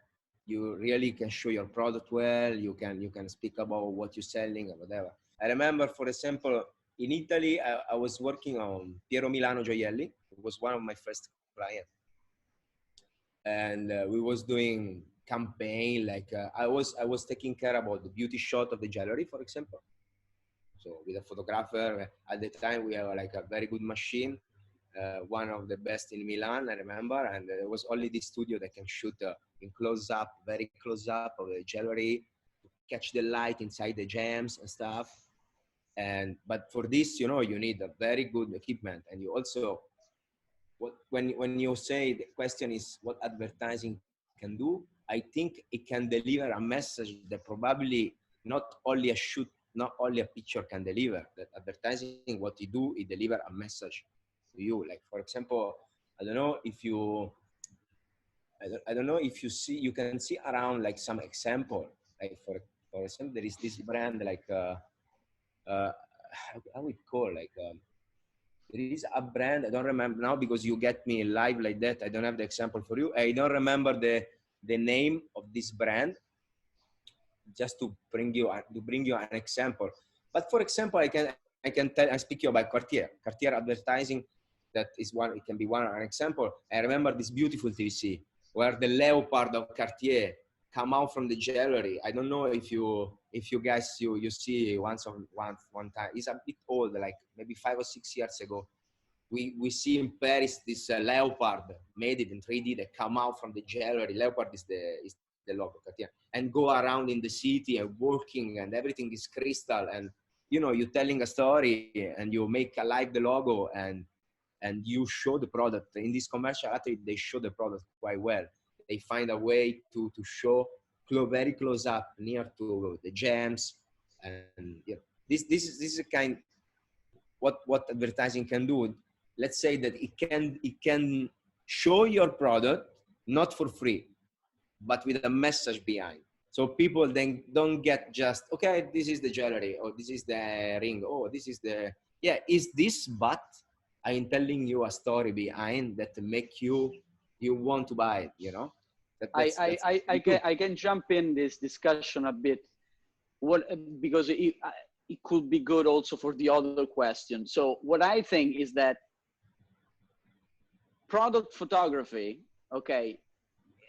you really can show your product well. You can speak about what you're selling or whatever. I remember, for example, in Italy, I was working on Piero Milano Gioielli. It was one of my first clients, and we was doing campaign, like I was taking care about the beauty shot of the jewelry, for example. So with a photographer, at the time we have like a very good machine, one of the best in Milan, I remember, and there was only this studio that can shoot in close up, very close up of the jewelry, to catch the light inside the gems and stuff. But for this, you know, you need a very good equipment, and you also, when you say the question is what advertising can do, I think it can deliver a message that probably not only a picture can deliver. That advertising, what you do, it deliver a message to you. Like, for example, I don't know if you see, you can see around like some example. Like for example, there is this brand like how we call, like there is a brand, I don't remember now because you get me live like that. I don't have the example for you. I don't remember the name of this brand, just to bring you an example. But for example, I speak you about Cartier advertising. That is one, it can be an example. I remember this beautiful TICC where the leopard of Cartier come out from the jewelry. I don't know if you guys you see one time. It's a bit old, like maybe 5 or 6 years ago. We see in Paris this leopard made it in 3D that come out from the jewelry. Leopard is the logo Cartier, and go around in the city and working, and everything is crystal, and you know, you're telling a story and you make alive the logo, and you show the product. In this commercial, actually, they show the product quite well. They find a way to show very close up, near to the gems, and you know, this is a kind what advertising can do. Let's say that it can show your product not for free, but with a message behind. So people then don't get just, okay, this is the jewelry, or this is the ring, oh, this is the, yeah, is this, but I'm telling you a story behind that make you want to buy it, you know? I can jump in this discussion a bit, because it could be good also for the other question. So what I think is that product photography, okay,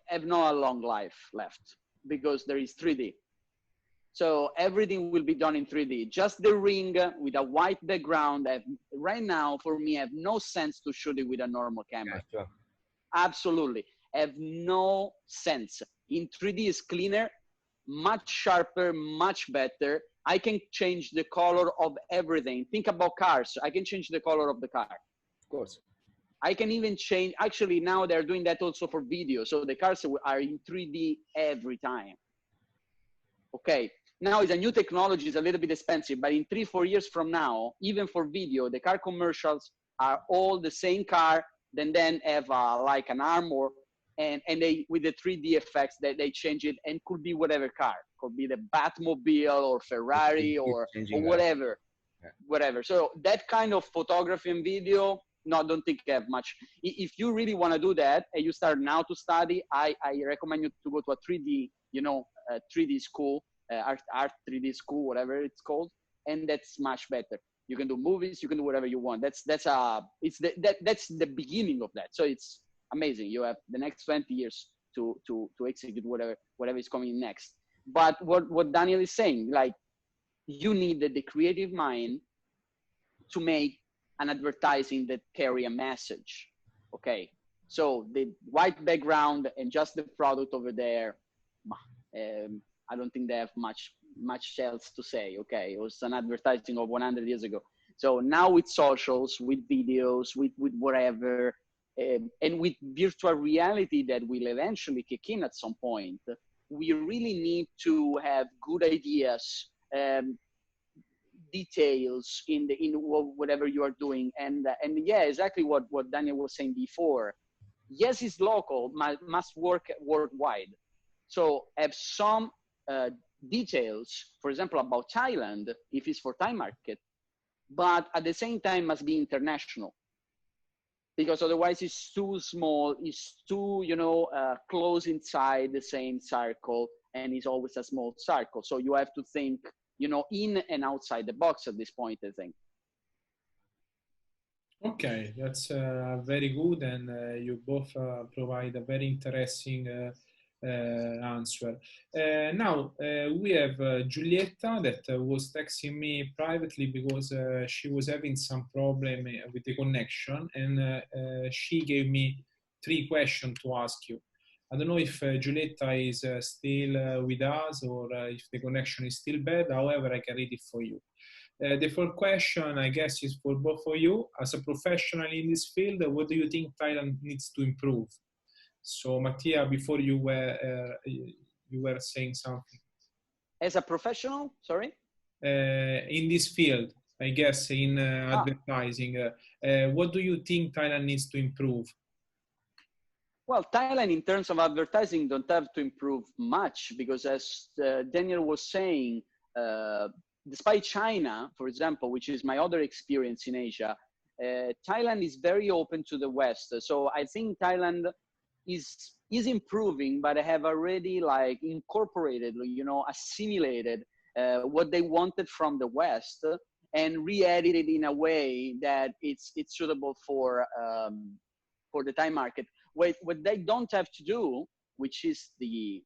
have not a long life left, because there is 3D. So everything will be done in 3D. Just the ring with a white background, right now, for me, have no sense to shoot it with a normal camera. Yeah, sure. Absolutely. Have no sense. In 3D is cleaner, much sharper, much better. I can change the color of everything. Think about cars. I can change the color of the car. Of course. I can even change, actually now they're doing that also for video. So the cars are in 3D every time. Okay. Now it's a new technology, it's a little bit expensive, but in 3-4 years from now, even for video, the car commercials are all the same car, then have like an armor, and they, with the 3D effects, they change it, and could be whatever car, could be the Batmobile or Ferrari or whatever, whatever. So that kind of photography and video, no, I don't think I have much. If you really want to do that and you start now to study, I recommend you to go to a 3D, 3D school, art 3D school, whatever it's called, and that's much better. You can do movies, you can do whatever you want. That's the beginning of that. So it's amazing. You have the next 20 years to execute whatever is coming next. But what Daniel is saying, like, you need the creative mind to make an advertising that carry a message. Okay, so the white background and just the product over there, I don't think they have much else to say. Okay, it was an advertising of 100 years ago. So now with socials, with videos, with whatever, and with virtual reality that will eventually kick in at some point, we really need to have good ideas, details in whatever you are doing, and yeah, exactly what Daniel was saying before. Yes, it's local, must work worldwide. So have some details, for example, about Thailand, if it's for Thai market, but at the same time must be international, because otherwise it's too small, it's too close inside the same circle, and it's always a small circle. So you have to think in and outside the box at this point, I think. Okay, that's very good, and you both provide a very interesting answer. Now we have Giulietta that was texting me privately because she was having some problem with the connection, and she gave me 3 questions to ask you. I don't know if Giulietta is still with us, or if the connection is still bad. However, I can read it for you. The first question, I guess, is for both of you. As a professional in this field, what do you think Thailand needs to improve? So, Mattia, before you were saying something. As a professional, sorry? In this field, I guess, in advertising, what do you think Thailand needs to improve? Well, Thailand, in terms of advertising, don't have to improve much, because as Daniel was saying, despite China, for example, which is my other experience in Asia, Thailand is very open to the West. So I think Thailand is improving, but I have already like incorporated, assimilated what they wanted from the West, and re-edited in a way that it's suitable for the Thai market. What they don't have to do, which is the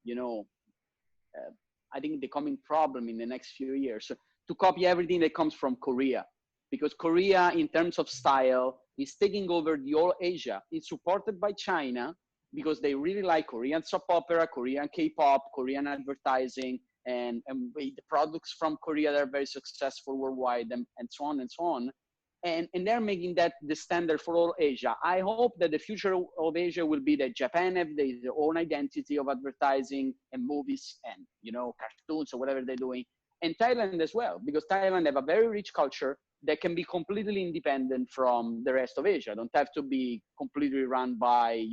I think the coming problem in the next few years, to copy everything that comes from Korea, because Korea, in terms of style, is taking over the whole Asia. It's supported by China because they really like Korean soap opera, Korean K-pop, Korean advertising, and the products from Korea that are very successful worldwide, and so on and so on. And they're making that the standard for all Asia. I hope that the future of Asia will be that Japan have their own identity of advertising and movies and, cartoons or whatever they're doing. And Thailand as well, because Thailand have a very rich culture that can be completely independent from the rest of Asia. Don't have to be completely run by,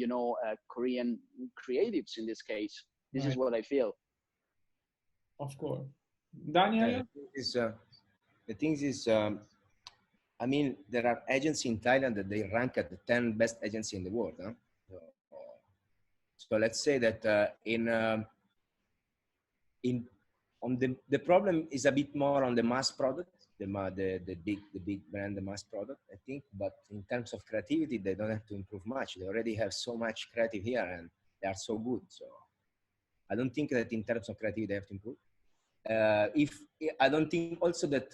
Korean creatives in this case. This is what I feel. Of course. Daniel? The thing is, I mean, there are agencies in Thailand that they rank at the 10 best agencies in the world. Huh? So let's say that the problem is a bit more on the mass product, the big brand, the mass product, I think. But in terms of creativity, they don't have to improve much. They already have so much creative here, and they are so good. So I don't think that in terms of creativity they have to improve. I don't think also that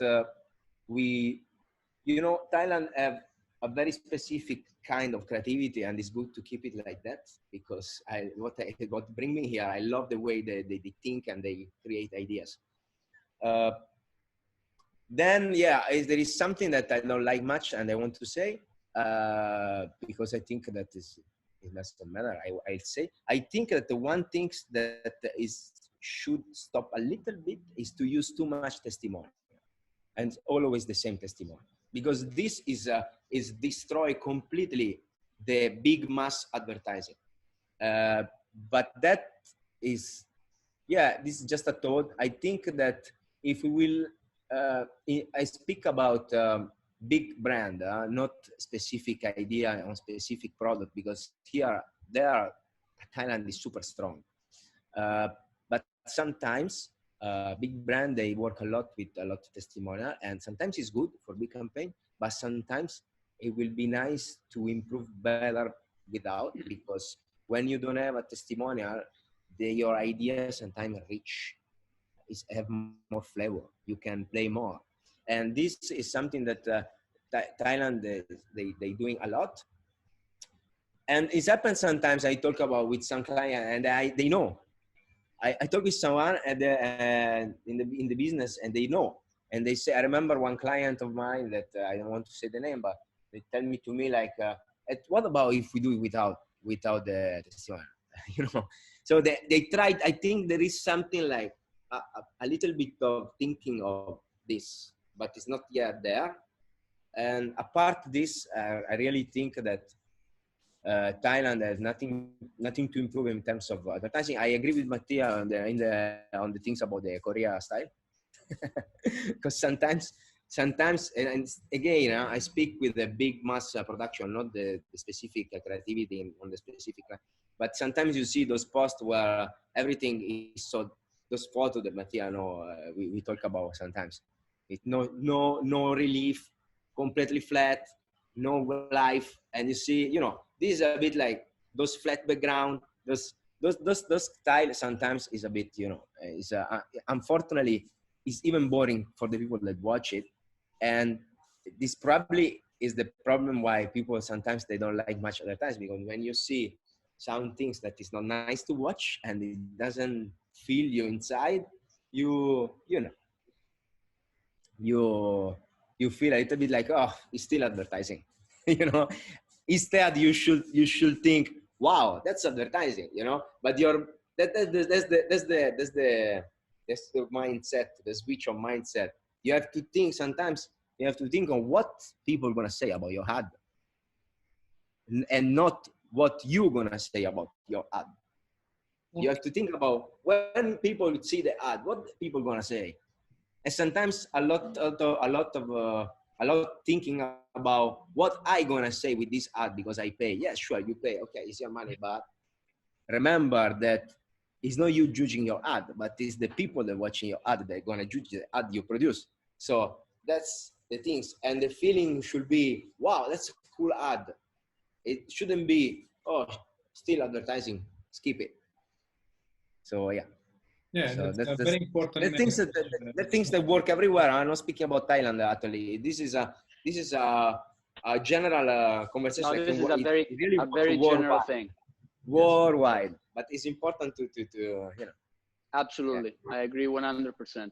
Thailand have a very specific kind of creativity, and it's good to keep it like that, because what bring me here, I love the way they think and they create ideas. Then, yeah, there is something that I don't like much, and I want to say, because I think that it doesn't matter. I'll say, I think that the one thing that is should stop a little bit is to use too much testimonial, and always the same testimonial, because this is destroy completely the big mass advertising. But that is, yeah, this is just a thought. I think that if we will, I speak about big brand, not specific idea on specific product, because Thailand is super strong. But sometimes big brand, they work a lot with a lot of testimonial, and sometimes it's good for big campaign, but sometimes it will be nice to improve better without, because when you don't have a testimonial, your ideas sometimes rich, have more flavor. You can play more, and this is something that Thailand they doing a lot. And it happens sometimes. I talk about with some client, and they know. I talk with someone in the business, and they know, and they say, I remember one client of mine that I don't want to say the name, but they tell me to me like, what about if we do it without the testimonial? You know, so they tried. I think there is something like a little bit of thinking of this, but it's not yet there. And apart this, I really think that Thailand has nothing to improve in terms of advertising. I agree with Mattia on the things about the Korea style, because sometimes, and again, I speak with the big mass production, not the specific creativity on the specific, but sometimes you see those posts where everything is so, those photos that Mattia we talk about sometimes. It's no relief, completely flat, no life, and you see, this is a bit like those flat background, those style sometimes is a bit, is unfortunately it's even boring for the people that watch it. And this probably is the problem why people sometimes they don't like much advertising, because when you see some things that is not nice to watch and it doesn't feel you inside, you feel a little bit like, oh, it's still advertising. Instead you should think, wow, that's advertising, but that's the mindset, the switch of mindset. You have to think sometimes. You have to think on what people are gonna say about your ad, and not what you're gonna say about your ad. You have to think about when people see the ad, what people gonna say. And sometimes a lot thinking about what I gonna say with this ad because I pay. Yeah, sure, you pay. Okay, it's your money, but remember that it's not you judging your ad, but it's the people that are watching your ad that are gonna judge the ad you produce. So that's the things, and the feeling should be, wow, that's a cool ad. It shouldn't be, oh, still advertising, skip it. So yeah. Yeah, so that's very important. The things that work everywhere. I'm not speaking about Thailand actually. This is a general conversation. No, this is a very general thing. Worldwide, but it's important to Absolutely, yeah. I agree 100%.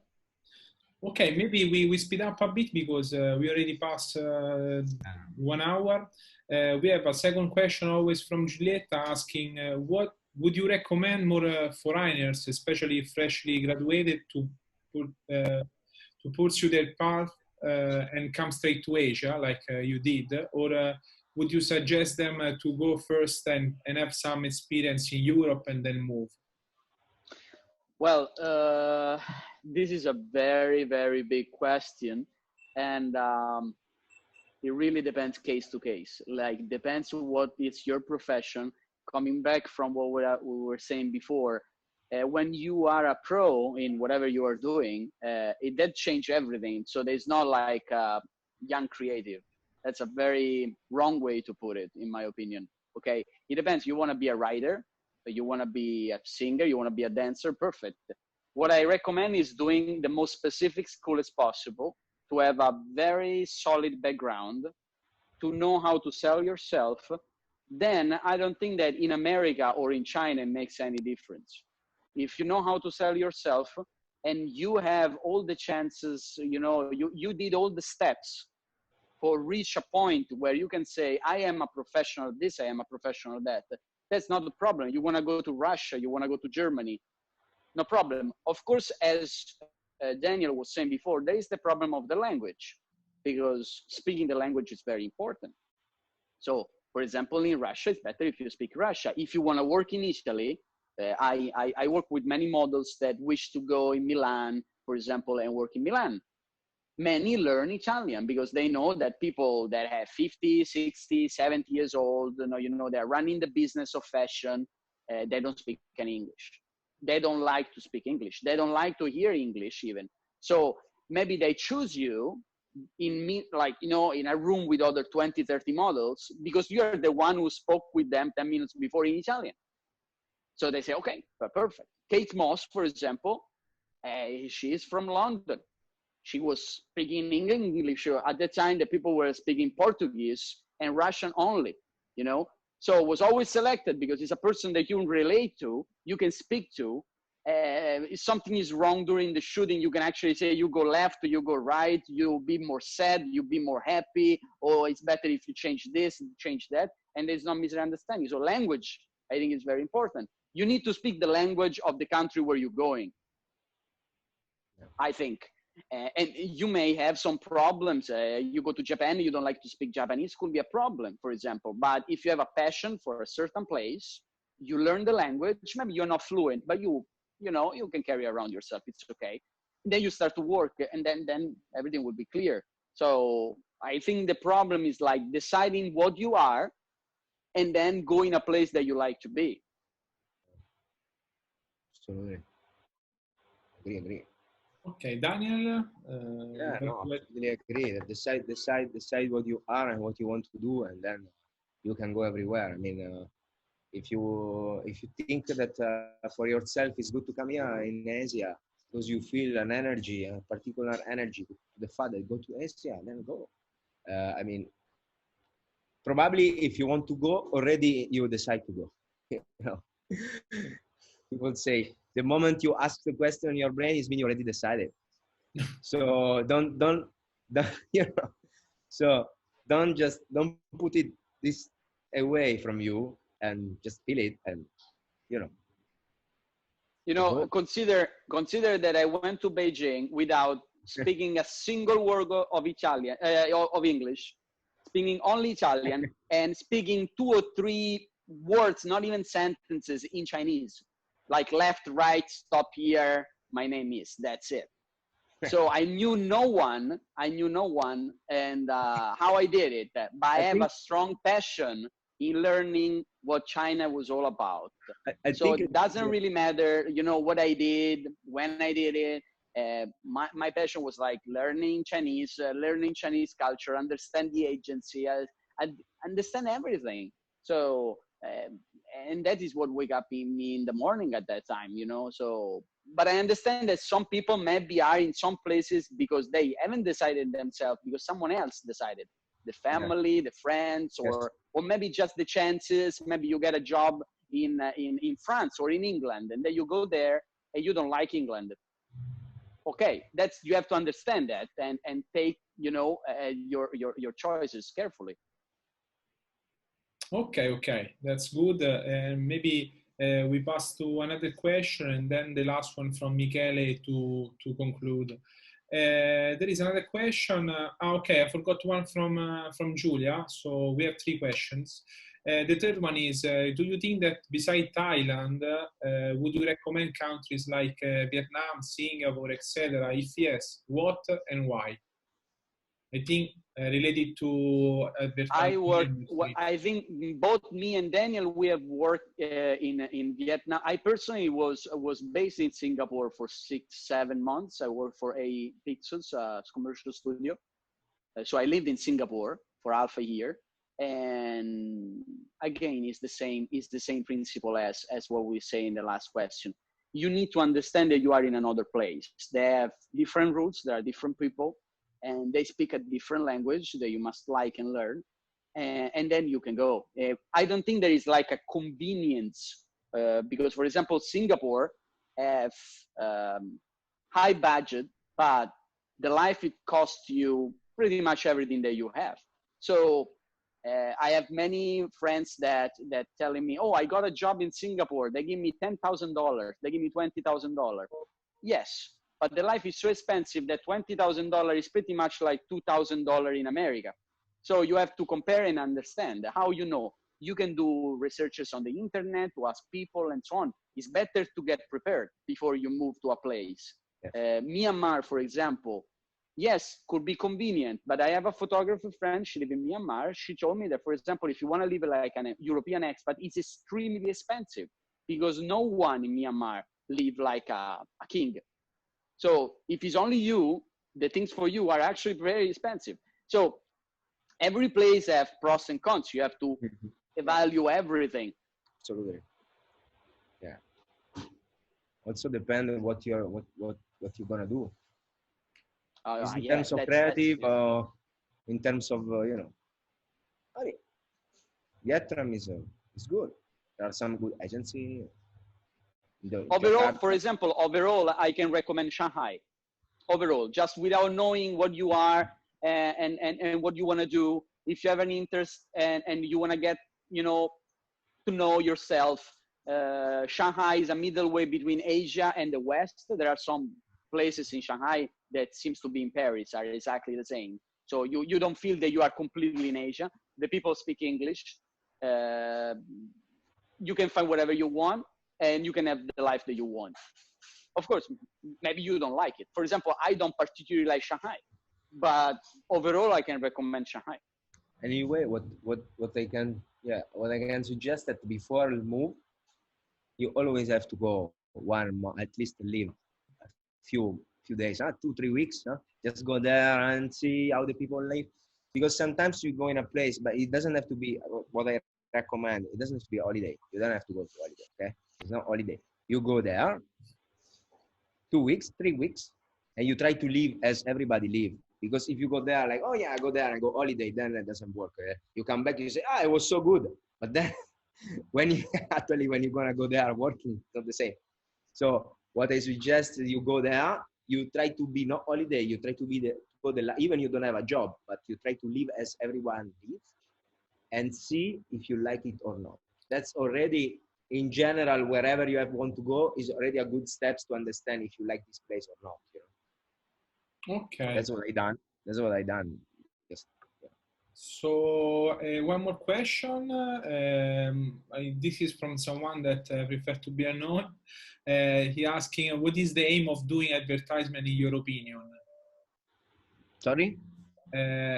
Okay, maybe we speed up a bit because we already passed 1 hour. We have a second question always from Giulietta asking, what would you recommend more foreigners, especially freshly graduated, to pursue their path and come straight to Asia like you did? Or would you suggest them to go first and have some experience in Europe and then move? Well, this is a very, very big question. And it really depends case to case. Like, depends on what is your profession. Coming back from what we were saying before, when you are a pro in whatever you are doing, it did change everything. So there's not like young creative. That's a very wrong way to put it, in my opinion. Okay, it depends. You want to be a writer, you want to be a singer, you want to be a dancer, perfect. What I recommend is doing the most specific school as possible, to have a very solid background, to know how to sell yourself. Then I don't think that in America or in China it makes any difference. If you know how to sell yourself and you have all the chances, you did all the steps for reach a point where you can say, I am a professional this, I am a professional that. That's not the problem. You want to go to Russia, you want to go to Germany. no problem. Of course, as Daniel was saying before, there is the problem of the language, because speaking the language is very important. So, for example, in Russia, it's better if you speak Russia. If you want to work in Italy, I work with many models that wish to go in Milan, for example, and work in Milan. Many learn Italian because they know that people that have 50, 60, 70 years old, they're running the business of fashion, they don't speak any English. They don't like to speak English. They don't like to hear English even. So maybe they choose you in a room with other 20, 30 models because you're the one who spoke with them 10 minutes before in Italian. So they say, okay, perfect. Kate Moss, for example, she is from London. She was speaking English. At the time, the people were speaking Portuguese and Russian only, So was always selected because it's a person that you can relate to, you can speak to. If something is wrong during the shooting, you can actually say, you go left or you go right, you'll be more sad, you'll be more happy, or it's better if you change this and change that. And there's no misunderstanding. So language, I think, is very important. You need to speak the language of the country where you're going, I think. And you may have some problems. You go to Japan, you don't like to speak Japanese, could be a problem, for example. But if you have a passion for a certain place, you learn the language. Maybe you're not fluent, but you can carry around yourself. It's okay. Then you start to work, and then everything will be clear. So I think the problem is like deciding what you are, and then go in a place that you like to be. Absolutely. Agree. Okay, Daniel. Yeah, no, absolutely agree. Decide what you are and what you want to do, and then you can go everywhere. I mean, if you think that for yourself it's good to come here in Asia because you feel an energy, a particular energy to the fact that go to Asia, then go. I mean, probably if you want to go already, you decide to go. People say the moment you ask the question in your brain is when you already decided. So don't so don't put this away from you and just feel it, and consider that I went to Beijing without speaking a single word of Italian, of English, speaking only Italian, and speaking 2 or 3 words, not even sentences, in Chinese, like left, right, stop here, my name is, that's it. So I knew no one, and how I did it. But I have a strong passion in learning what China was all about. So it doesn't really matter, what I did, when I did it. My passion was like learning Chinese culture, understand the agency, understand everything. So, and that is what wake up in me in the morning at that time, so. But I understand that some people maybe are in some places because they haven't decided themselves, because someone else decided. The family, the friends, or maybe just the chances. Maybe you get a job in France or in England, and then you go there and you don't like England. Okay, you have to understand that and take your choices carefully. Okay, that's good. Maybe we pass to another question, and then the last one from Michele to conclude. There is another question. Okay, I forgot one from Julia. So we have 3 questions. The third one is, do you think that beside Thailand, would you recommend countries like Vietnam, Singapore, etc.? If yes, what and why? I think related to I think both me and Daniel, we have worked in Vietnam. I personally was based in Singapore for 6-7 months. I worked for a Pixels commercial studio. So I lived in Singapore for half a year. And again, it's the same principle as what we say in the last question. You need to understand that you are in another place. They have different roots. There are different people, and they speak a different language that you must like and learn, and then you can go. I don't think there is like a convenience because, for example, Singapore have high budget, but the life it costs you pretty much everything that you have. So I have many friends that telling me, oh, I got a job in Singapore. They give me $10,000. They give me $20,000. Yes, but the life is so expensive that $20,000 is pretty much like $2,000 in America. So you have to compare and understand how you know. You can do researches on the internet to ask people and so on. It's better to get prepared before you move to a place. Yes. Myanmar, for example, yes, could be convenient, but I have a photographer friend, she lives in Myanmar. She told me that, for example, if you want to live like a European expat, it's extremely expensive because no one in Myanmar live like a king. So if it's only you, the things for you are actually very expensive. So every place have pros and cons. You have to evaluate everything. Absolutely. Yeah. Also depend on what you're gonna do. In terms of creative, in terms of you know, I mean, Vietnam is good. There are some good agency. Overall, for example, overall, I can recommend Shanghai. Overall, just without knowing what you are and what you want to do. If you have an interest and you want to get, you know, to know yourself, Shanghai is a middle way between Asia and the West. There are some places in Shanghai that seems to be in Paris are exactly the same. So you don't feel that you are completely in Asia. The people speak English. You can find whatever you want and you can have the life that you want. Of course, maybe you don't like it. For example, I don't particularly like Shanghai, but overall I can recommend Shanghai. Anyway, what I can suggest that before you move, you always have to go 1 month, at least live a few days, 2-3 weeks. Just go there and see how the people live. Because sometimes you go in a place, but it doesn't have to be what I recommend. It doesn't have to be a holiday. You don't have to go to holiday. Okay, it's not holiday. You go there 2 weeks, 3 weeks, and you try to live as everybody live. Because if you go there like, oh yeah, I go there and go holiday, then it doesn't work. You come back, you say, it was so good. But then when you're gonna go there working, it's not the same. So what I suggest is you go there, you try to be not holiday, you try to be even you don't have a job, but you try to live as everyone lives and see if you like it or not. That's already, in general, wherever you want to go is already a good steps to understand if you like this place or not. You know? Okay. That's what I done. Yes. Yeah. So one more question. This is from someone that prefer to be unknown. He asking, what is the aim of doing advertisement in your opinion? Sorry?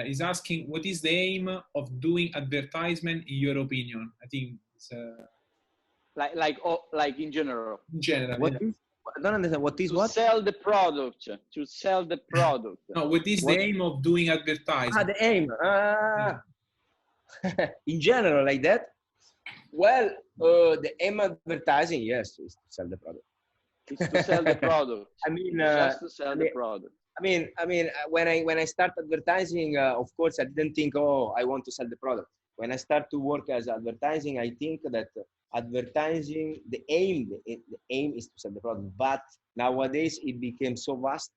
He's asking, what is the aim of doing advertisement in your opinion? I think it's like in general. In general. What is? I don't understand. What is what? Sell the product. To sell the product. No, what is the aim of doing advertising? The aim. In general, like that. Well, the aim of advertising, yes, is to sell the product. It's to sell the product. I mean, just to sell the product. I mean, when I start advertising, of course, I didn't think, oh, I want to sell the product. When I start to work as advertising, I think that advertising, the aim is to sell the product. But nowadays it became so vast.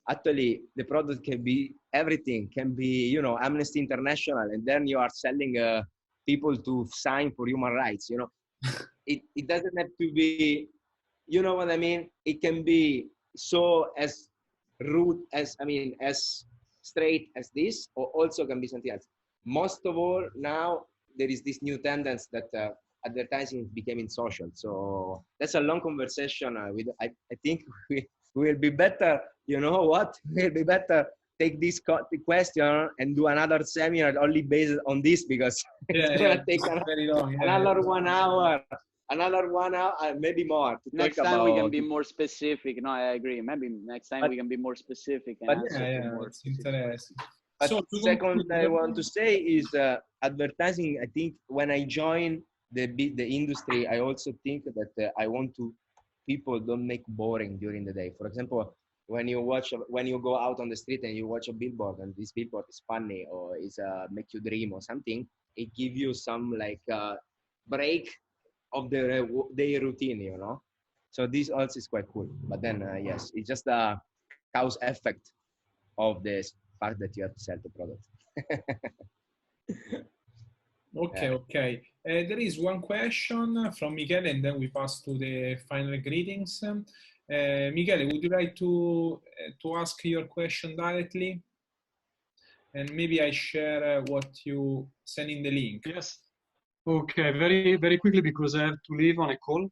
Actually, the product can be everything. Can be, you know, Amnesty International, and then you are selling people to sign for human rights. You know, it doesn't have to be, you know what I mean? It can be so as rude as straight as this, or also can be something else. Most of all, now there is this new tendency that advertising is becoming social. So that's a long conversation. I think we will be better. You know what? We'll be better take this question and do another seminar only based on this, because it's gonna take very long. Another 1 hour. Another 1 hour, maybe more. Next time we can be more specific. No, I agree. Maybe next time we can be more specific. And it's interesting. But second, I want to say is advertising. I think when I join the industry, I also think that I want to people don't make boring during the day. For example, when you go out on the street and you watch a billboard and this billboard is funny or is make you dream or something, it gives you some like break of the day routine, you know. So this also is quite cool. But then yes, it's just a cause effect of this fact that you have to sell the product. Okay, okay. There is one question from Michele, and then we pass to the final greetings. Michele, would you like to ask your question directly? And maybe I share what you send in the link. Yes. Okay, very, very quickly because I have to leave on a call.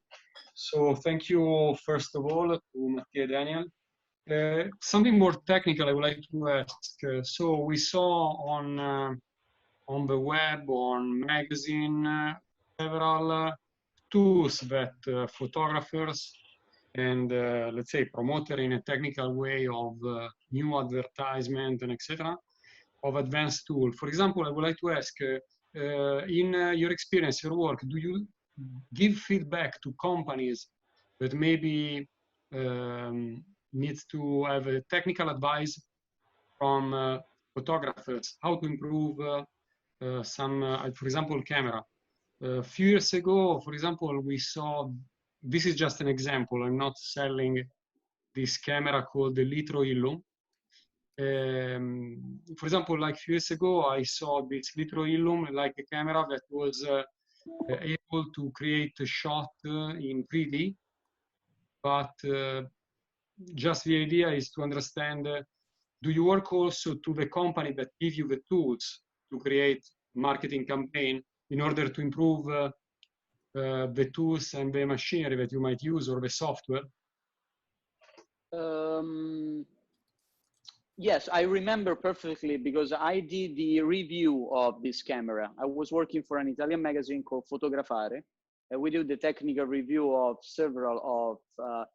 So thank you, first of all, to Mattia and Daniel. Something more technical I would like to ask. So we saw on the web, on magazine, several tools that photographers and let's say promoter in a technical way of new advertisement and etc. of advanced tool. For example, I would like to ask, in your experience, your work, do you give feedback to companies that maybe needs to have a technical advice from photographers, how to improve some, for example, camera? A few years ago, for example, we saw, this is just an example, I'm not selling this camera called the Litro Illum. For example, like a few years ago, I saw this Litro Illum, like a camera that was able to create a shot in 3D, but just the idea is to understand, do you work also to the company that give you the tools to create marketing campaign in order to improve the tools and the machinery that you might use or the software? Yes, I remember perfectly because I did the review of this camera. I was working for an Italian magazine called Fotografare, and we did the technical review of several of,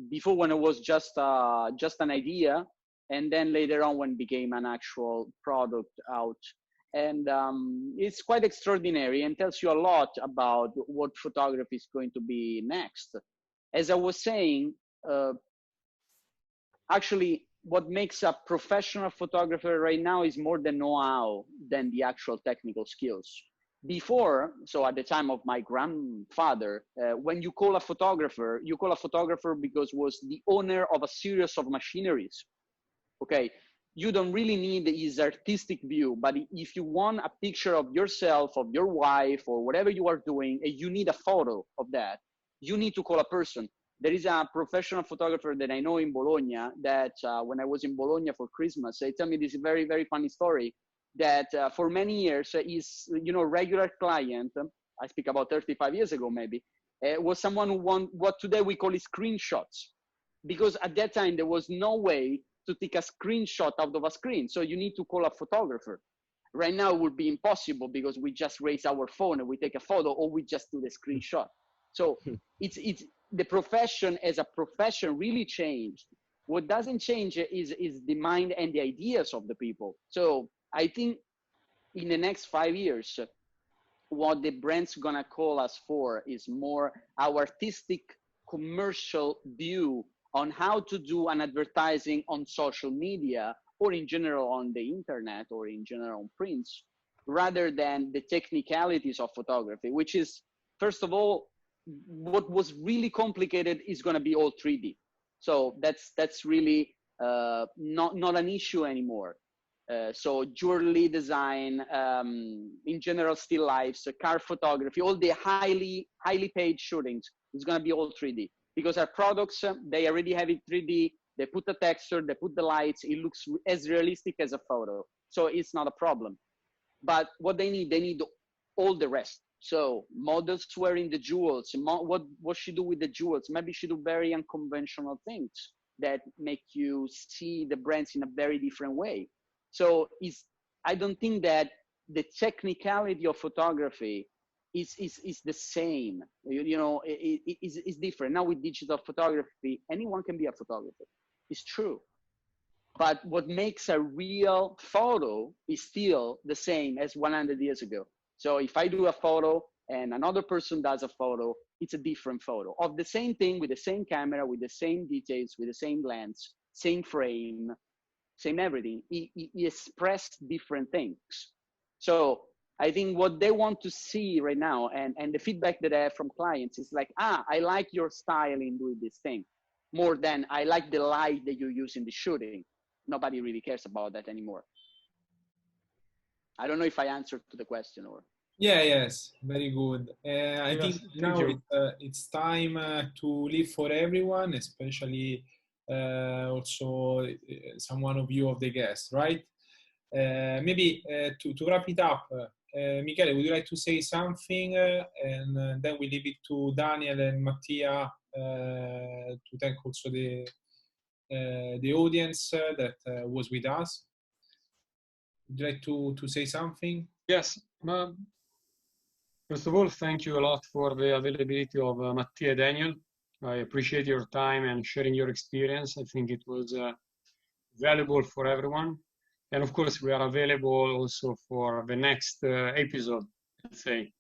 before when it was just an idea, and then later on when it became an actual product out. And it's quite extraordinary and tells you a lot about what photography is going to be next. As I was saying, actually, what makes a professional photographer right now is more the know-how than the actual technical skills. Before, so at the time of my grandfather, when you call a photographer because was the owner of a series of machineries. Okay, you don't really need his artistic view, but if you want a picture of yourself, of your wife, or whatever you are doing, and you need a photo of that, you need to call a person. There is a professional photographer that I know in Bologna that when I was in Bologna for Christmas, they tell me this very, very funny story that for many years, his regular client, I speak about 35 years ago maybe, was someone who won what today we call screenshots. Because at that time, there was no way to take a screenshot out of a screen. So you need to call a photographer. Right now it would be impossible because we just raise our phone and we take a photo or we just do the screenshot. So it's the profession as a profession really changed. What doesn't change is the mind and the ideas of the people. So I think in the next 5 years, what the brand's gonna call us for is more our artistic commercial view on how to do an advertising on social media or in general on the internet or in general on prints, rather than the technicalities of photography, which is, first of all, what was really complicated is going to be all 3D. So that's really not an issue anymore. So jewelry design, in general, still lifes, car photography, all the highly paid shootings is going to be all 3D. Because our products, they already have it 3D, they put the texture, they put the lights, it looks as realistic as a photo. So it's not a problem. But what they need all the rest. So models wearing the jewels, what she do with the jewels? Maybe she do very unconventional things that make you see the brands in a very different way. So I don't think that the technicality of photography is the same. It's different. Now with digital photography, anyone can be a photographer. It's true. But what makes a real photo is still the same as 100 years ago. So if I do a photo and another person does a photo, it's a different photo of the same thing with the same camera, with the same details, with the same lens, same frame, same everything. It expressed different things. So I think what they want to see right now, and the feedback that I have from clients is like, I like your style in doing this thing more than I like the light that you use in the shooting. Nobody really cares about that anymore. I don't know if I answered to the question or. Yeah, yes, very good. I Yes, think thank now you. it's time to live for everyone, especially also someone of you of the guests, right? Maybe to wrap it up, Michele, would you like to say something? And then we leave it to Daniel and Mattia to thank also the audience that was with us. Would you like to say something? Yes. First of all, thank you a lot for the availability of Mattia and Daniel. I appreciate your time and sharing your experience. I think it was valuable for everyone. And of course, we are available also for the next episode, let's say.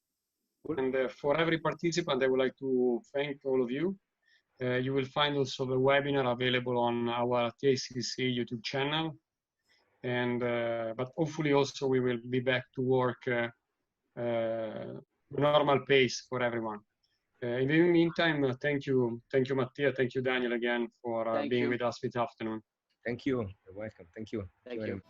And for every participant, I would like to thank all of you. You will find also the webinar available on our TICC YouTube channel. And but hopefully also we will be back to work normal pace for everyone. In the meantime, thank you, Mattia, thank you, Daniel, again for being with us this afternoon. Thank you. You're welcome. Thank you. Thank you.